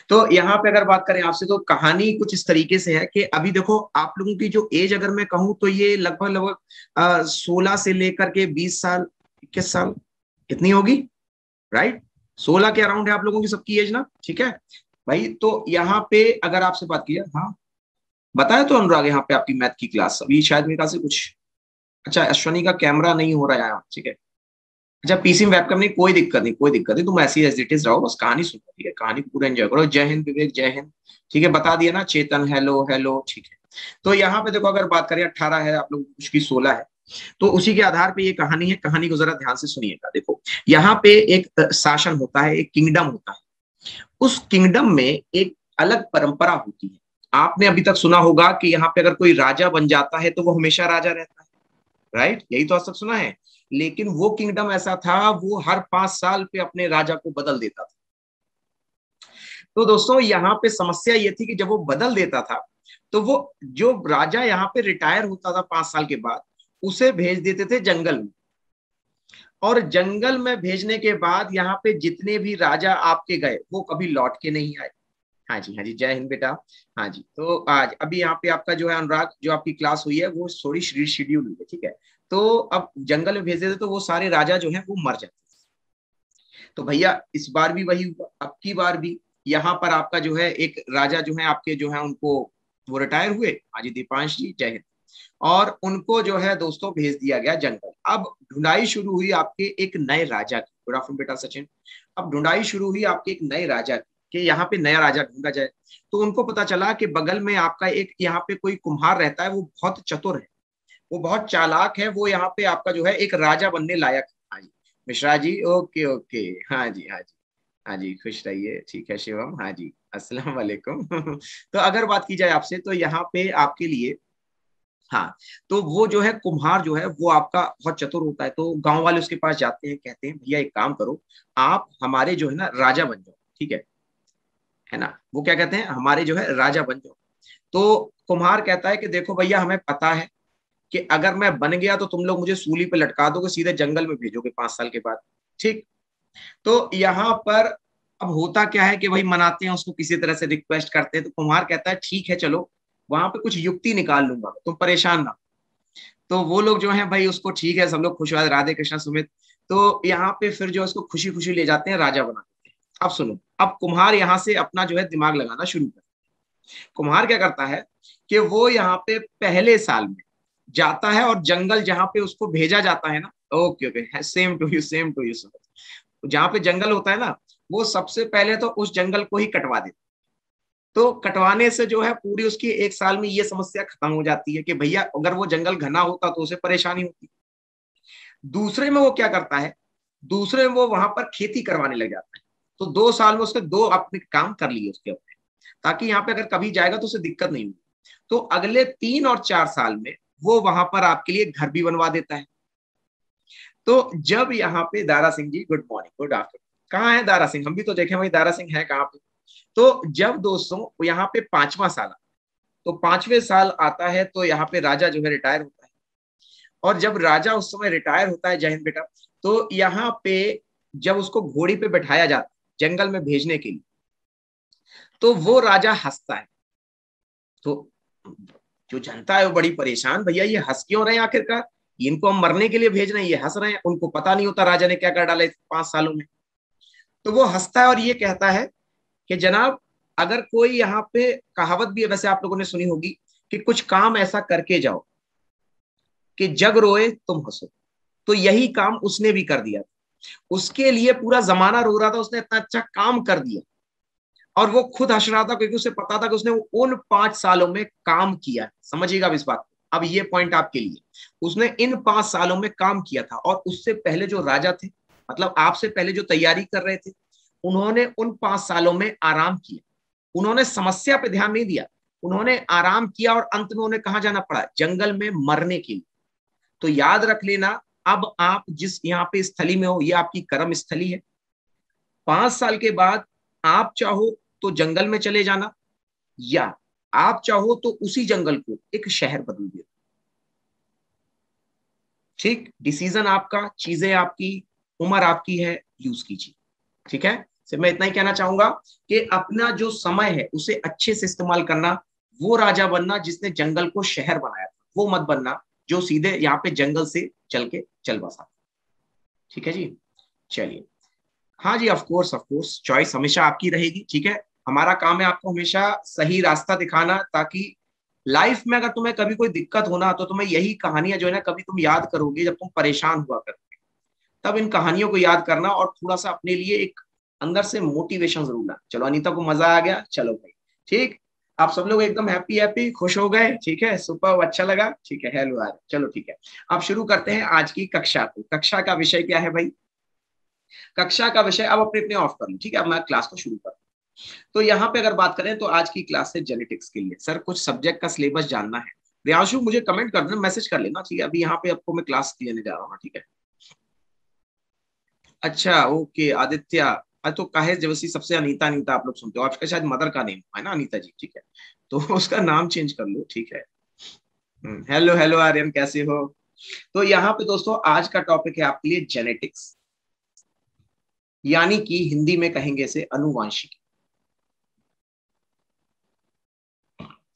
तो यहाँ पे अगर बात करें आपसे, तो कहानी कुछ इस तरीके से है कि अभी देखो आप लोगों की जो एज अगर मैं कहूँ तो ये लगभग लगभग 16 से लेकर के 20 साल, 21 साल इतनी होगी, राइट। 16 के अराउंड है आप लोगों की सबकी एज ना, ठीक है भाई। तो यहाँ पे अगर आपसे बात की, हाँ बताया तो अनुराग, यहाँ पे आपकी मैथ की क्लास अभी शायद मेरे ख्याल से कुछ, अच्छा अश्वनी का कैमरा नहीं हो रहा है, ठीक है। अच्छा पीसी में वेबकैम नहीं, कोई दिक्कत नहीं, कोई दिक्कत नहीं, तुम ऐसी एज इट इज रहो, बस कहानी सुनो, ठीक है, कहानी को पूरा एंजॉय करो। जय हिंद विवेक, जय हिंद, ठीक है, बता दिया ना चेतन, हेलो हेलो, ठीक है। तो यहाँ पे देखो अगर बात करें 18 है आप लोग, कुछ की 16 है, तो उसी के आधार पे ये कहानी है। कहानी को जरा ध्यान से सुनिएगा। देखो यहाँ पे एक शासन होता है, एक किंगडम होता है। उस किंगडम में एक अलग परंपरा होती है। आपने अभी तक सुना होगा कि यहाँ पे अगर कोई राजा बन जाता है तो वो हमेशा राजा रहता है, राइट, यही तो आज तक सुना है। लेकिन वो किंगडम ऐसा था, वो हर 5 साल पे अपने राजा को बदल देता था। तो दोस्तों यहाँ पे समस्या ये थी कि जब वो बदल देता था, तो वो जो राजा यहाँ पे रिटायर होता था 5 साल के बाद, उसे भेज देते थे जंगल में। और जंगल में भेजने के बाद यहाँ पे जितने भी राजा आपके गए वो कभी लौट के नहीं आए। हाँ जी, हाँ जी, जय हिंद बेटा। हाँ जी, तो आज अभी यहाँ पे आपका जो है अनुराग, जो आपकी क्लास हुई है वो थोड़ी शेड्यूल हुई है, ठीक है। तो अब जंगल में भेज देते तो वो सारे राजा जो है वो मर जाते। तो भैया इस बार भी वही हुआ, अब की बार भी यहाँ पर आपका जो है एक राजा जो है आपके जो है उनको, वो रिटायर हुए, हाँ जी दीपांश जी, जय हिंद। और उनको जो है दोस्तों भेज दिया गया जंगल। अब ढूंढाई शुरू हुई आपके एक नए राजा की। गुड आफ्टरनून बेटा सचिन। अब ढूंढाई शुरू हुई आपके एक नए राजा की कि यहाँ पे नया राजा ढूंढा जाए। तो उनको पता चला कि बगल में आपका एक यहाँ पे कोई कुम्हार रहता है, वो बहुत चतुर है, वो बहुत चालाक है, वो यहाँ पे आपका जो है एक राजा बनने लायक है। हाँ जी मिश्रा जी, ओके ओके, हाँ जी हाँ जी, हाँ जी खुश रहिए, ठीक है शिवम, हाँ जी अस्सलाम वालेकुम। तो अगर बात की जाए आपसे, तो यहाँ पे आपके लिए, हाँ, तो वो जो है कुम्हार जो है वो आपका बहुत चतुर होता है। तो गांव वाले उसके पास जाते हैं, कहते हैं भैया एक काम करो, आप हमारे जो है ना राजा बन जाओ, ठीक है ना। वो क्या कहते हैं, हमारे जो है राजा बन जाओ। तो कुम्हार कहता है कि देखो भैया हमें पता है कि अगर मैं बन गया तो तुम लोग मुझे सूली पे लटका दोगे, सीधे जंगल में भेजोगे 5 साल के बाद, ठीक। तो यहाँ पर अब होता क्या है कि वही मनाते हैं उसको, किसी तरह से रिक्वेस्ट करते हैं। तो कुम्हार कहता है ठीक है चलो, वहां पे कुछ युक्ति निकाल लूंगा, तुम परेशान ना। तो वो लोग जो है भाई उसको, ठीक है, सब लोग खुश हुआ, राधे कृष्णा सुमित। तो यहाँ पे फिर जो है उसको खुशी खुशी ले जाते हैं, राजा बना देते हैं। अब सुनो, अब कुम्हार यहाँ से अपना जो है दिमाग लगाना शुरू कर। कुम्हार क्या करता है कि वो यहाँ पे पहले साल में जाता है और जंगल जहाँ पे उसको भेजा जाता है ना, okay okay, same to you, same to you, जहाँ पे जंगल होता है ना, वो सबसे पहले तो उस जंगल को ही कटवा देता। तो कटवाने से जो है पूरी उसकी 1 साल में ये समस्या खत्म हो जाती है कि भैया अगर वो जंगल घना होता तो उसे परेशानी होती। दूसरे में वो क्या करता है, दूसरे में वो वहां पर खेती करवाने लग जाता है। तो 2 साल में उसने 2 अपने काम कर लिए उसके अपने, ताकि यहाँ पे अगर कभी जाएगा तो उसे दिक्कत नहीं होगी। तो अगले 3 और 4 साल में वो वहां पर आपके लिए घर भी बनवा देता है। तो जब यहाँ पे Dara Singh ji, good morning, good afternoon, कहाँ है दारा सिंह, हम भी तो देखें भाई दारा सिंह है कहाँ पे। तो जब दोस्तों यहाँ पे 5वां साल, तो 5वें साल आता है तो यहाँ पे राजा जो है रिटायर होता है। और जब राजा उस समय रिटायर होता है, जय हिंद बेटा, तो यहाँ पे जब उसको घोड़ी पे बैठाया जाता है जंगल में भेजने के लिए, तो वो राजा हंसता है। तो जो जनता है वो बड़ी परेशान, भैया ये हंस क्यों रहे हैं आखिरकार, इनको हम मरने के लिए भेज रहे हैं, ये हंस रहे हैं। उनको पता नहीं होता राजा ने क्या कर डाला इस 5 सालों में। तो वो हंसता है और ये कहता है कि जनाब, अगर कोई यहाँ पे कहावत भी है, वैसे आप लोगों ने सुनी होगी, कि कुछ काम ऐसा करके जाओ कि जग रोए तुम हंसो। तो यही काम उसने भी कर दिया। उसके लिए पूरा जमाना रो रहा था, उसने इतना अच्छा काम कर दिया और वो खुद हंस रहा था, क्योंकि उसे पता था कि उसने उन 5 सालों में काम किया। समझिएगा अब इस बात को, अब ये पॉइंट आपके लिए, उसने इन 5 सालों में काम किया था। और उससे पहले जो राजा थे, मतलब आपसे पहले जो तैयारी कर रहे थे, उन्होंने उन 5 सालों में आराम किया, उन्होंने समस्या पे ध्यान नहीं दिया, उन्होंने आराम किया और अंत में उन्हें कहां जाना पड़ा, जंगल में मरने के लिए। तो याद रख लेना, अब आप जिस यहाँ पे स्थली में हो, ये आपकी कर्म स्थली है। 5 साल के बाद आप चाहो तो जंगल में चले जाना, या आप चाहो तो उसी जंगल को एक शहर बदल दो। ठीक, डिसीजन आपका, चीजें आपकी, उम्र आपकी है, यूज कीजिए, ठीक है। सिर्फ मैं इतना ही कहना चाहूंगा कि अपना जो समय है उसे अच्छे से इस्तेमाल करना। वो राजा बनना जिसने जंगल को शहर बनाया था, वो मत बनना जो सीधे यहाँ पे जंगल से चल के चल बसा। ठीक है जी, चलिए। हाँ जी, of course of course, choice हमेशा आपकी रहेगी। ठीक है, हमारा काम है आपको हमेशा सही रास्ता दिखाना, ताकि लाइफ में अगर तुम्हें कभी कोई दिक्कत होना तो तुम्हें यही कहानियां जो है ना कभी तुम याद करोगे जब तुम परेशान हुआ करोगे, तब इन कहानियों को याद करना और थोड़ा सा अपने लिए एक अंदर से मोटिवेशन जरूर लाना। चलो अनीता को मजा आ गया, चलो भाई ठीक, आप सब लोग एकदम हैप्पी हैप्पी खुश हो गए। ठीक है, सुपर, अच्छा लगा। ठीक है, हेलो यार, चलो ठीक है। अब शुरू करते हैं आज की कक्षा को। कक्षा का विषय क्या है भाई? कक्षा का विषय अब अपने अपने ऑफ कर लो। ठीक है, अब मैं क्लास को शुरू कर। तो यहाँ पे अगर बात करें तो आज की क्लास है जेनेटिक्स के लिए। सर कुछ सब्जेक्ट का सिलेबस जानना है, प्रियांशु मुझे कमेंट कर देना, मैसेज कर लेना। ठीक है, अभी यहाँ पे आपको मैं क्लास लेने जा रहा हूँ। ठीक है, अच्छा ओके आदित्य। तो काहे जबरदस्ती सबसे अनीता अनीता आप लोग सुनते हो, आपका शायद मदर का नेम है ना अनीता जी। ठीक है, तो उसका नाम चेंज कर लो। ठीक है, हेलो हेलो आर्यन, कैसे हो? तो यहाँ पे दोस्तों आज का टॉपिक है आपके लिए जेनेटिक्स, यानी कि हिंदी में कहेंगे इसे अनुवांशिकी।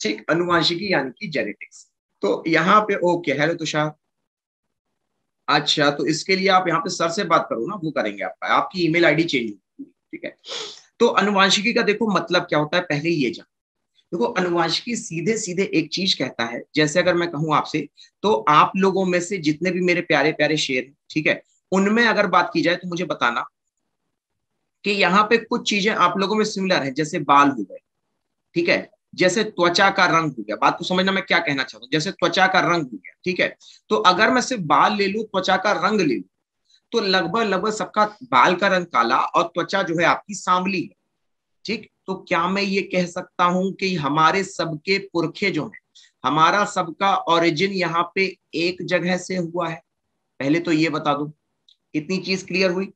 ठीक, अनुवांशिकी यानी कि जेनेटिक्स। तो यहाँ पे ओके, हेलो तुषार। अच्छा, तो इसके लिए आप यहाँ पे सर से बात करो ना, वो करेंगे आपका, आपकी ईमेल आईडी चेंज होगी। ठीक है, तो अनुवांशिकी का देखो मतलब क्या होता है, पहले ये जान। देखो अनुवांशिकी सीधे सीधे एक चीज कहता है, जैसे अगर मैं कहूं आपसे, तो आप लोगों में से जितने भी मेरे प्यारे प्यारे शेर हैं, ठीक है, उनमें अगर बात की जाए तो मुझे बताना कि यहाँ पे कुछ चीजें आप लोगों में सिमिलर है, जैसे बाल हो गए, ठीक है, जैसे त्वचा का रंग हो गया। बात को समझना मैं क्या कहना चाहता हूँ, जैसे त्वचा का रंग हो गया। ठीक है, तो अगर मैं सिर्फ बाल ले लूं, त्वचा का रंग ले लूं, तो लगभग लगभग सबका बाल का रंग काला और त्वचा जो है आपकी सांवली है। ठीक, तो क्या मैं ये कह सकता हूं कि हमारे सबके पुरखे जो हैं, हमारा सबका ओरिजिन यहाँ पे एक जगह से हुआ है? पहले तो ये बता दूं, इतनी चीज क्लियर हुई?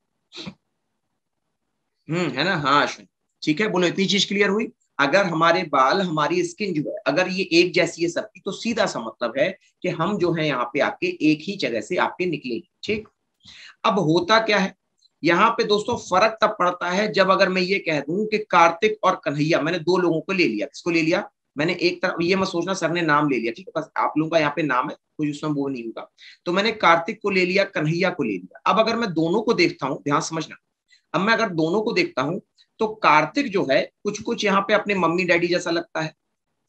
है ना, हाँ अश्विन, ठीक है, बोलो इतनी चीज क्लियर हुई। अगर हमारे बाल, हमारी स्किन जो है, अगर ये एक जैसी है सबकी, तो सीधा सा मतलब है कि हम जो है यहाँ पे आपके एक ही जगह से आपके निकले। ठीक, अब होता क्या है यहाँ पे दोस्तों, फर्क तब पड़ता है जब अगर मैं ये कह दूं कि कार्तिक और कन्हैया, मैंने दो लोगों को ले लिया। किसको ले लिया मैंने? एक तरफ ये मत सोचना सर ने नाम ले लिया, ठीक है, बस आप लोगों का यहाँ पे नाम है, कोई उसमें वो नहीं होगा। तो मैंने कार्तिक को ले लिया, कन्हैया को ले लिया। अब अगर मैं दोनों को देखता हूं, ध्यान समझना, अब मैं अगर दोनों को देखता हूं, तो कार्तिक जो है कुछ कुछ यहाँ पे अपने मम्मी डैडी जैसा लगता है।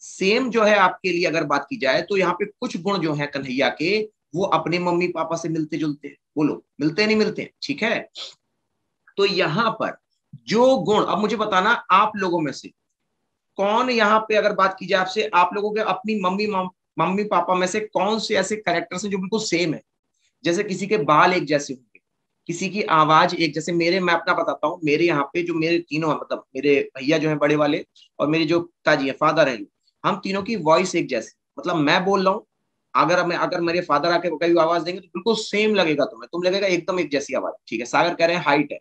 सेम जो है आपके लिए अगर बात की जाए, तो यहाँ पे कुछ गुण जो है कन्हैया के, वो अपने मम्मी पापा से मिलते जुलते हैं। बोलो मिलते नहीं मिलते? ठीक है, तो यहां पर जो गुण, अब मुझे बताना आप लोगों में से कौन, यहाँ पे अगर बात की जाए आपसे, आप लोगों के अपनी मम्मी पापा में से कौन से ऐसे कैरेक्टर्स हैं जो बिल्कुल सेम है? जैसे किसी के बाल एक जैसे होंगे, किसी की आवाज एक जैसे। मेरे, मैं अपना बताता हूँ, मेरे यहाँ पे जो मेरे तीनों हैं, मतलब मेरे भैया जो है बड़े वाले, और मेरे जो पिताजी है, फादर है, हम तीनों की वॉइस एक जैसी। मतलब मैं बोल रहा हूँ, अगर मेरे फादर आके कभी आवाज देंगे तो बिल्कुल सेम लगेगा तुम्हें, तुम लगेगा एकदम एक जैसी आवाज। ठीक है, सागर कह रहे हैं हाइट है।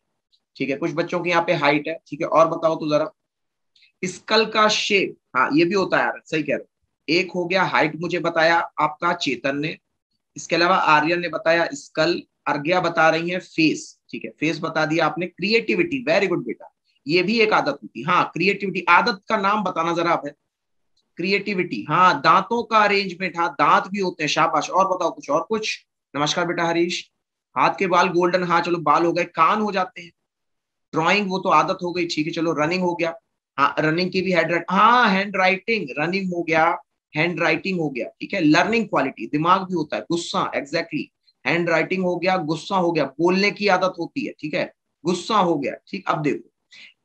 ठीक है, कुछ बच्चों की यहाँ पे हाइट है। ठीक है, और बताओ तो जरा, स्कल का शेप, हाँ ये भी होता है यार, सही कह रहे हो। एक हो गया हाइट, मुझे बताया आपका चेतन ने। इसके अलावा आर्यन ने बताया स्कल, अर्घ्या बता रही है फेस। ठीक है, फेस बता दिया आपने। क्रिएटिविटी, वेरी गुड बेटा, ये भी एक आदत होती है। हाँ क्रिएटिविटी, आदत का नाम बताना जरा आप है। क्रिएटिविटी, हाँ दांतों का अरेंजमेंट, हाँ दांत भी होते हैं, शाबाश। और बताओ कुछ, और कुछ? नमस्कार बेटा हरीश। हाथ के बाल गोल्डन, हाँ चलो बाल हो गए। कान हो जाते हैं। ड्राइंग वो तो आदत हो गई, ठीक है चलो। रनिंग हो गया, हाँ रनिंग की भी हाँ हैंड राइटिंग, रनिंग हो गया, हैंड राइटिंग हो गया। ठीक है, लर्निंग क्वालिटी, दिमाग भी होता है। गुस्सा, एग्जैक्टली, हैंड राइटिंग हो गया, गुस्सा हो गया, बोलने की आदत होती है। ठीक है, गुस्सा हो गया। ठीक, अब देखो,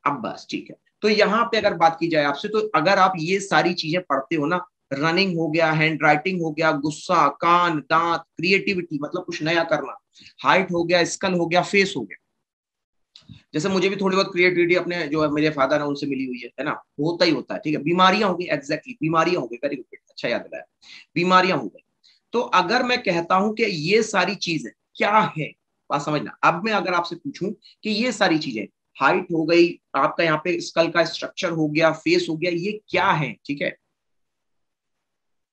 अब बस ठीक है। तो यहाँ पे अगर बात की जाए आपसे, तो अगर आप ये सारी चीजें पढ़ते हो ना, रनिंग हो गया, हैंड राइटिंग हो गया, गुस्सा, कान, दांत, क्रिएटिविटी मतलब कुछ नया करना, हाइट हो गया, स्कल हो गया, फेस हो गया। जैसे मुझे भी थोड़ी बहुत क्रिएटिविटी अपने जो है मेरे फादर है उनसे मिली हुई है ना, होता ही होता है। ठीक है, बीमारियां हो गई, एग्जैक्टली बीमारियां हो गई, वेरी गुड, अच्छा याद दिलाया, बीमारियां हो गई। तो अगर मैं कहता हूं कि ये सारी चीजें क्या है, बात समझना। अब मैं अगर आपसे पूछूं कि ये सारी चीजें, हाइट हो गई आपका, यहाँ पे स्कल का स्ट्रक्चर हो गया, फेस हो गया, ये क्या है? ठीक है,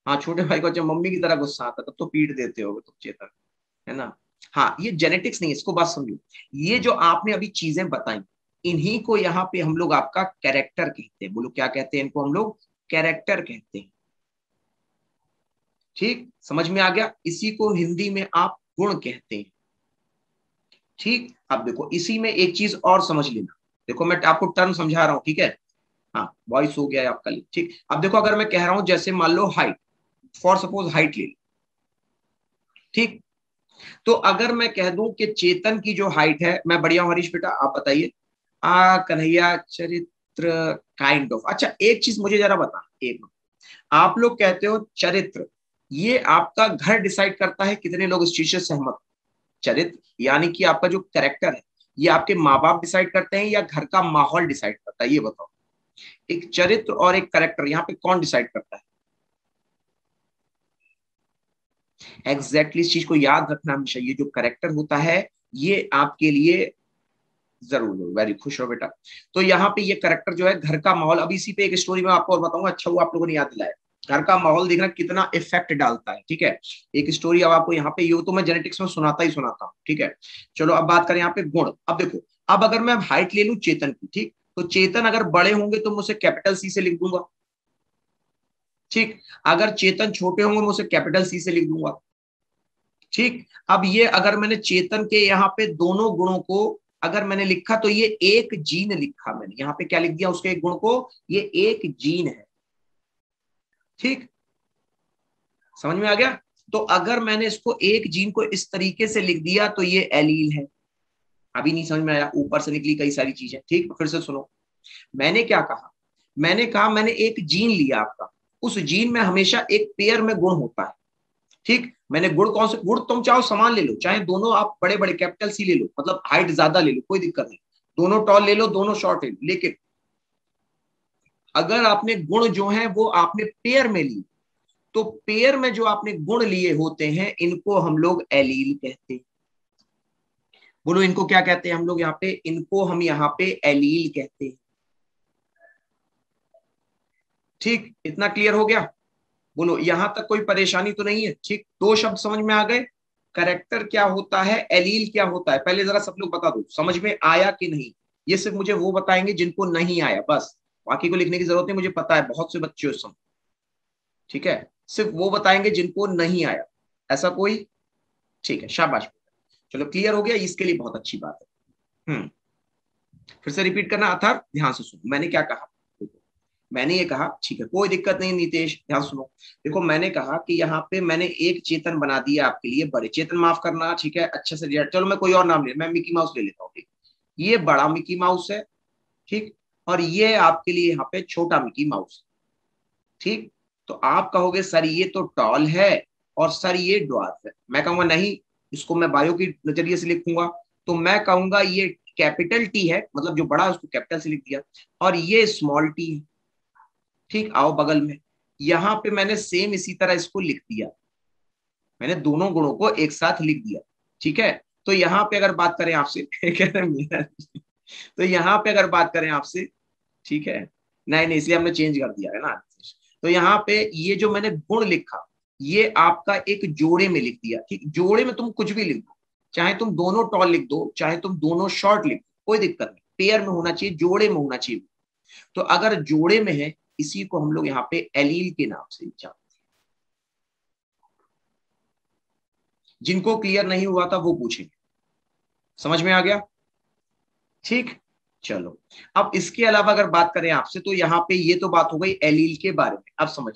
हाँ छोटे भाई को जब मम्मी की तरह गुस्सा आता तब तो पीट देते हो तुम चेतन, है ना। हाँ ये जेनेटिक्स नहीं है, इसको बात समझो। ये जो आपने अभी चीजें बताई, इन्हीं को यहाँ पे हम लोग आपका कैरेक्टर कहते हैं। बोलो क्या कहते हैं इनको? हम लोग कैरेक्टर कहते हैं। ठीक, समझ में आ गया? इसी को हिंदी में आप गुण कहते हैं। ठीक, अब देखो इसी में एक चीज और समझ लेना। देखो मैं आपको टर्म समझा रहा हूं, ठीक है? हाँ, वॉइस हो गया है आपका। ठीक, अब देखो अगर मैं कह रहा हूं जैसे मान लो हाइट, फॉर सपोज हाइट ले लो। ठीक, तो अगर मैं कह दूं कि चेतन की जो हाइट है, मैं बढ़िया हूं हरीश बेटा, आप बताइए। कन्हैया चरित्र काइंड ऑफ। अच्छा एक चीज मुझे जरा बता, एक मिनट। आप लोग कहते हो चरित्र, ये आपका घर डिसाइड करता है कितने लोग इस चीज से सहमत? चरित्र यानी कि आपका जो कैरेक्टर है, ये आपके माँ बाप डिसाइड करते हैं या घर का माहौल डिसाइड करता है? ये बताओ, एक चरित्र और एक कैरेक्टर, यहाँ पे कौन डिसाइड करता है? एग्जैक्टली, इस चीज को याद रखना हमेशा। ये जो कैरेक्टर होता है ये आपके लिए जरूर जरूर वेरी खुश हो बेटा। तो यहाँ पे ये करेक्टर जो है घर का माहौल, अब इसी पे एक स्टोरी में आपको और बताऊंगा। अच्छा वो आप लोगों ने याद दिलाया, घर का माहौल देखना कितना इफेक्ट डालता है। ठीक है, एक स्टोरी अब आपको यहाँ पे, ये तो मैं जेनेटिक्स में सुनाता ही सुनाता हूँ। ठीक है, चलो अब बात करें यहाँ पे गुण। अब देखो, अब अगर मैं हाइट ले लूं चेतन की, ठीक, तो चेतन अगर बड़े होंगे तो मैं उसे कैपिटल सी से लिख दूंगा। ठीक, अगर चेतन छोटे होंगे मैं उसे कैपिटल सी से लिख दूंगा। ठीक, अब ये अगर मैंने चेतन के यहाँ पे दोनों गुणों को अगर मैंने लिखा तो ये एक जीन लिखा, मैंने यहाँ पे क्या लिख दिया उसके एक गुण को, ये एक जीन है। ठीक, समझ में आ गया? तो अगर मैंने इसको एक जीन को इस तरीके से लिख दिया तो ये एलील है। अभी नहीं समझ में आया? ऊपर से निकली कई सारी चीजें। ठीक, फिर से सुनो, मैंने क्या कहा? मैंने कहा मैंने एक जीन लिया आपका, उस जीन में हमेशा एक पेयर में गुण होता है। ठीक, मैंने गुण कौन से? गुण तुम चाहो समान ले लो, चाहे दोनों आप बड़े बड़े कैपिटल सी ले लो, मतलब हाइट ज्यादा ले लो, कोई दिक्कत नहीं। दोनों टॉल ले लो, दोनों शॉर्ट ले लो, लेकिन अगर आपने गुण जो है वो आपने पेयर में लिए, तो पेयर में जो आपने गुण लिए होते हैं इनको हम लोग एलील कहते हैं। बोलो इनको क्या कहते हैं हम लोग यहाँ पे? इनको हम यहाँ पे एलील कहते हैं। ठीक, इतना क्लियर हो गया? बोलो यहां तक कोई परेशानी तो नहीं है? ठीक, दो शब्द समझ में आ गए। करेक्टर क्या होता है, एलील क्या होता है, पहले जरा सब लोग बता दो, समझ में आया कि नहीं? ये सिर्फ मुझे वो बताएंगे जिनको नहीं आया, बस। बाकी को लिखने की जरूरत नहीं, मुझे पता है बहुत से बच्चे उस समय। ठीक है, सिर्फ वो बताएंगे जिनको नहीं आया। ऐसा कोई? ठीक है, शाबाश। चलो क्लियर हो गया, इसके लिए बहुत अच्छी बात है। फिर से रिपीट करना अथर्व, ध्यान से सुनो मैंने क्या कहा। मैंने ये कहा, ठीक है कोई दिक्कत नहीं नितेश, ध्यान सुनो। देखो मैंने कहा कि यहाँ पे मैंने एक चेतन बना दिया आपके लिए, बड़े चेतन माफ करना, ठीक है अच्छे से चलो मैं कोई और नाम ले, मैं मिकी माउस ले लेता हूँ। ठीक, ये बड़ा मिकी माउस है। ठीक, और ये आपके लिए यहाँ पे छोटा मिकी माउस। ठीक, तो आप कहोगे सर ये तो टॉल है और सर ये ड्वार्फ है। मैं कहूंगा नहीं, इसको मैं बायो की नजरिए से लिखूंगा, तो मैं कहूंगा ये कैपिटल टी है, मतलब जो बड़ा है उसको कैपिटल से लिख दिया, और ये स्मॉल टी है। ठीक, आओ बगल में, यहां पे मैंने सेम इसी तरह इसको लिख दिया, मैंने दोनों गुणों को एक साथ लिख दिया। ठीक है, तो यहाँ पे अगर बात करें आपसे तो यहाँ पे अगर बात करें आपसे, ठीक है, नहीं नहीं इसलिए हमने चेंज कर दिया है ना। तो यहाँ पे ये जो मैंने गुण लिखा, ये आपका एक जोड़े में लिख दिया। ठीक, जोड़े में तुम कुछ भी लिख दो, चाहे तुम दोनों टॉल लिख दो, चाहे तुम दोनों शॉर्ट लिख दो, कोई दिक्कत नहीं, पेयर में होना चाहिए, जोड़े में होना चाहिए। तो अगर जोड़े में है, इसी को हम लोग यहाँ पे एलील के नाम से जानते हैं। जिनको क्लियर नहीं हुआ था वो पूछेंगे। समझ में आ गया? ठीक, चलो अब इसके अलावा अगर बात करें आपसे, तो यहाँ पे ये तो बात हो गई एलील के बारे में, अब समझ।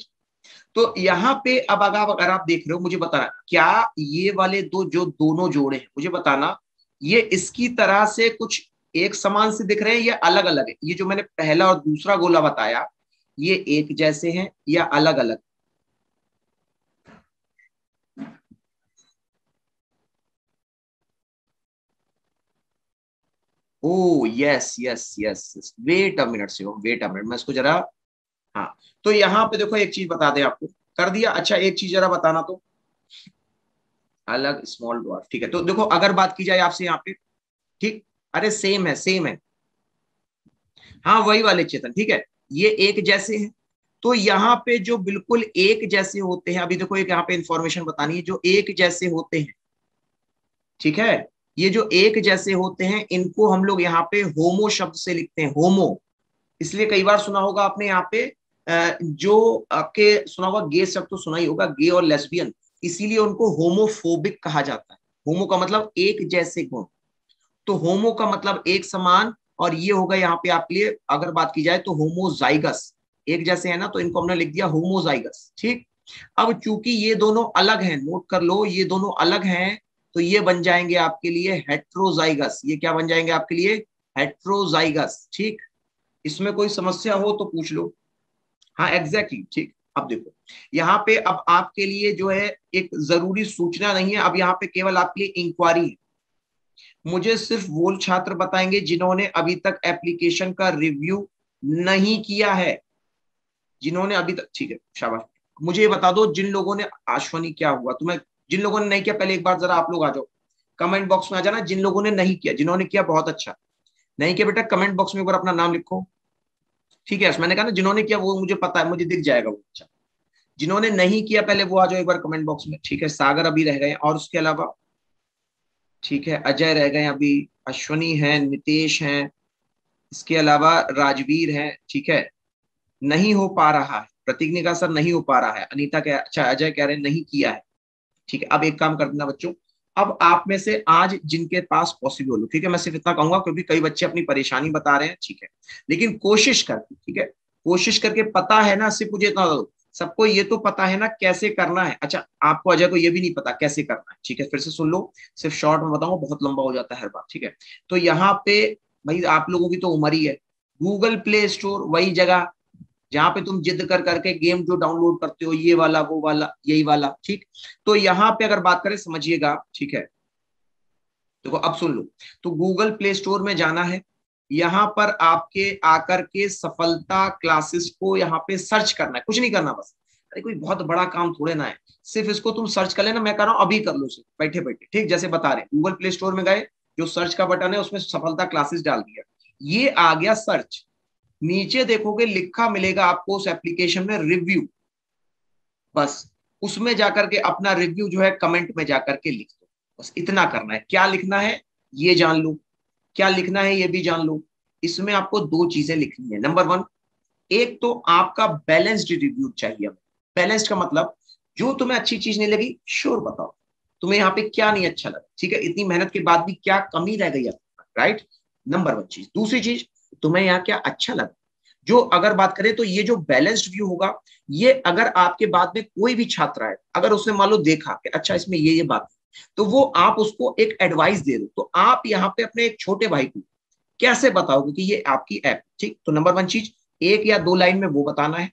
तो यहाँ पे अब अगर आप देख रहे हो, मुझे बताना क्या ये वाले दो जो दोनों जोड़े हैं, मुझे बताना ये इसकी तरह से कुछ एक समान से दिख रहे हैं या अलग अलग है? ये जो मैंने पहला और दूसरा गोला बताया, ये एक जैसे हैं या अलग अलग? Oh yes yes yes, wait a minute से, वेट अ मिनट, मैं इसको जरा, हाँ, तो यहाँ पे देखो एक चीज बता दें आपको, कर दिया। अच्छा एक चीज जरा बताना तो, अलग स्मॉल ड्वार्फ, ठीक है। तो देखो अगर बात की जाए आपसे यहाँ पे, ठीक, अरे सेम है सेम है, हाँ वही वाले चेतन, ठीक है, ये एक जैसे हैं। तो यहाँ पे जो बिल्कुल एक जैसे होते हैं, अभी देखो एक यहाँ पे इंफॉर्मेशन बतानी है, जो एक जैसे होते हैं, ठीक है, ये जो एक जैसे होते हैं इनको हम लोग यहाँ पे होमो शब्द से लिखते हैं, होमो। इसलिए कई बार सुना होगा आपने यहाँ पे जो आपके सुना होगा गे शब्द तो सुना ही होगा, गे और लेस्बियन, इसीलिए उनको होमोफोबिक कहा जाता है। होमो का मतलब एक जैसे गुण, तो होमो का मतलब एक समान, और ये होगा यहाँ पे आपके लिए अगर बात की जाए तो होमोजाइगस, एक जैसे है ना, तो इनको हमने लिख दिया होमोजाइगस। ठीक, अब चूंकि ये दोनों अलग हैं, नोट कर लो ये दोनों अलग हैं, तो ये बन जाएंगे आपके लिए हेट्रोजाइगस। ये क्या बन जाएंगे आपके लिए? हेट्रोजाइगस। ठीक, इसमें कोई समस्या हो तो पूछ लो। हाँ एग्जैक्टली ठीक। अब देखो यहाँ पे अब आपके लिए जो है एक जरूरी सूचना नहीं है, अब यहाँ पे केवल आपके लिए इंक्वायरी है। मुझे सिर्फ वो छात्र बताएंगे जिन्होंने अभी तक एप्लीकेशन का रिव्यू नहीं किया है, जिन्होंने अभी तक, ठीक है शाबाश। मुझे ये बता दो जिन लोगों ने, आश्वनी क्या हुआ तुम्हें, जिन लोगों ने नहीं किया पहले एक बार जरा आप लोग आ जाओ, कमेंट बॉक्स में आ जाना जिन लोगों ने नहीं किया, जिन्होंने किया बहुत अच्छा, नहीं किया बेटा कमेंट बॉक्स में एक बार अपना नाम लिखो। ठीक है, मैंने कहा ना जिन्होंने किया वो मुझे पता है, मुझे दिख जाएगा वो। अच्छा, जिन्होंने नहीं किया पहले वो आ जाओ एक बार कमेंट बॉक्स में। ठीक है, सागर अभी रह गए और उसके अलावा, ठीक है अजय रह गए अभी, अश्वनी है, नितेश है, इसके अलावा राजवीर है। ठीक है, नहीं हो पा रहा है, प्रतिज्ञा सर नहीं हो पा रहा है, अनीता कह, अच्छा अजय कह रहे हैं नहीं किया है। ठीक है, अब एक काम कर देना बच्चों, अब आप में से आज जिनके पास पॉसिबल हो, ठीक है मैं सिर्फ इतना कहूंगा क्योंकि कई बच्चे अपनी परेशानी बता रहे हैं, ठीक है, लेकिन कोशिश करके, ठीक है कोशिश करके, पता है ना, सिर्फ मुझे इतना दो, सबको ये तो पता है ना कैसे करना है। अच्छा आपको अजय को ये भी नहीं पता कैसे करना है, ठीक है फिर से सुन लो, सिर्फ शॉर्ट में बताऊंगा, बहुत लंबा हो जाता है हर बार। ठीक है, तो यहाँ पे भाई आप लोगों की तो उम्र ही है, गूगल प्ले स्टोर वही जगह जहां पे तुम जिद कर करके गेम जो डाउनलोड करते हो, ये वाला वो वाला यही वाला। ठीक, तो यहाँ पे अगर बात करें समझिएगा, ठीक है देखो अब सुन लो, तो गूगल प्ले स्टोर में जाना है, यहाँ पर आपके आकर के सफलता क्लासेस को यहाँ पे सर्च करना है, कुछ नहीं करना बस, अरे कोई बहुत बड़ा काम थोड़े ना है, सिर्फ इसको तुम सर्च कर लेना, मैं कह रहा हूँ अभी कर लो सिर्फ बैठे बैठे। ठीक, जैसे बता रहे गूगल प्ले स्टोर में गए, जो सर्च का बटन है उसमें सफलता क्लासेस डाल दिया, ये आ गया सर्च, नीचे देखोगे लिखा मिलेगा आपको उस एप्लीकेशन में रिव्यू, बस उसमें जाकर के अपना रिव्यू जो है कमेंट में जाकर के लिख दो, बस इतना करना है। क्या लिखना है ये जान लो, क्या लिखना है ये भी जान लो। इसमें आपको दो चीजें लिखनी है, नंबर वन, एक तो आपका बैलेंस्ड रिव्यू चाहिए। बैलेंस्ड का मतलब जो तुम्हें अच्छी चीज नहीं लगी श्योर बताओ, तुम्हें यहाँ पे क्या नहीं अच्छा लगा, ठीक है इतनी मेहनत के बाद भी क्या कमी रह गई, राइट, नंबर वन चीज। दूसरी चीज, तुम्हें यहाँ क्या अच्छा लगा, जो अगर बात करें तो ये जो बैलेंस्ड व्यू होगा, ये अगर आपके बाद में कोई भी छात्र है, अगर उसने मान लो देखा कि अच्छा इसमें ये बात है, तो वो आप उसको एक एडवाइस दे दो, तो आप यहाँ पे अपने एक छोटे भाई को कैसे बताओगे कि ये आपकी ऐप, ठीक, तो नंबर वन चीज एक या दो लाइन में वो बताना है।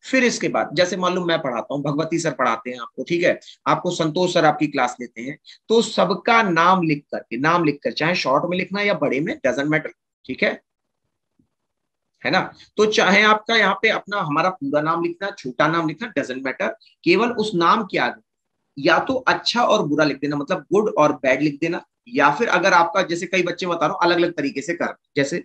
फिर इसके बाद जैसे मान लो मैं पढ़ाता हूँ, भगवती सर पढ़ाते हैं आपको, ठीक है आपको संतोष सर आपकी क्लास लेते हैं, तो सबका नाम लिख करके, नाम लिखकर चाहे शॉर्ट में लिखना या बड़े में, डजेंट मैटर, ठीक है ना, तो चाहे आपका यहाँ पे अपना हमारा पूरा नाम लिखना, छोटा नाम लिखना, डजेंट मैटर, केवल उस नाम के आगे या तो अच्छा और बुरा लिख देना, मतलब गुड और बैड लिख देना, या फिर अगर आपका, जैसे कई बच्चे बता रहा हूँ अलग अलग तरीके से कर, जैसे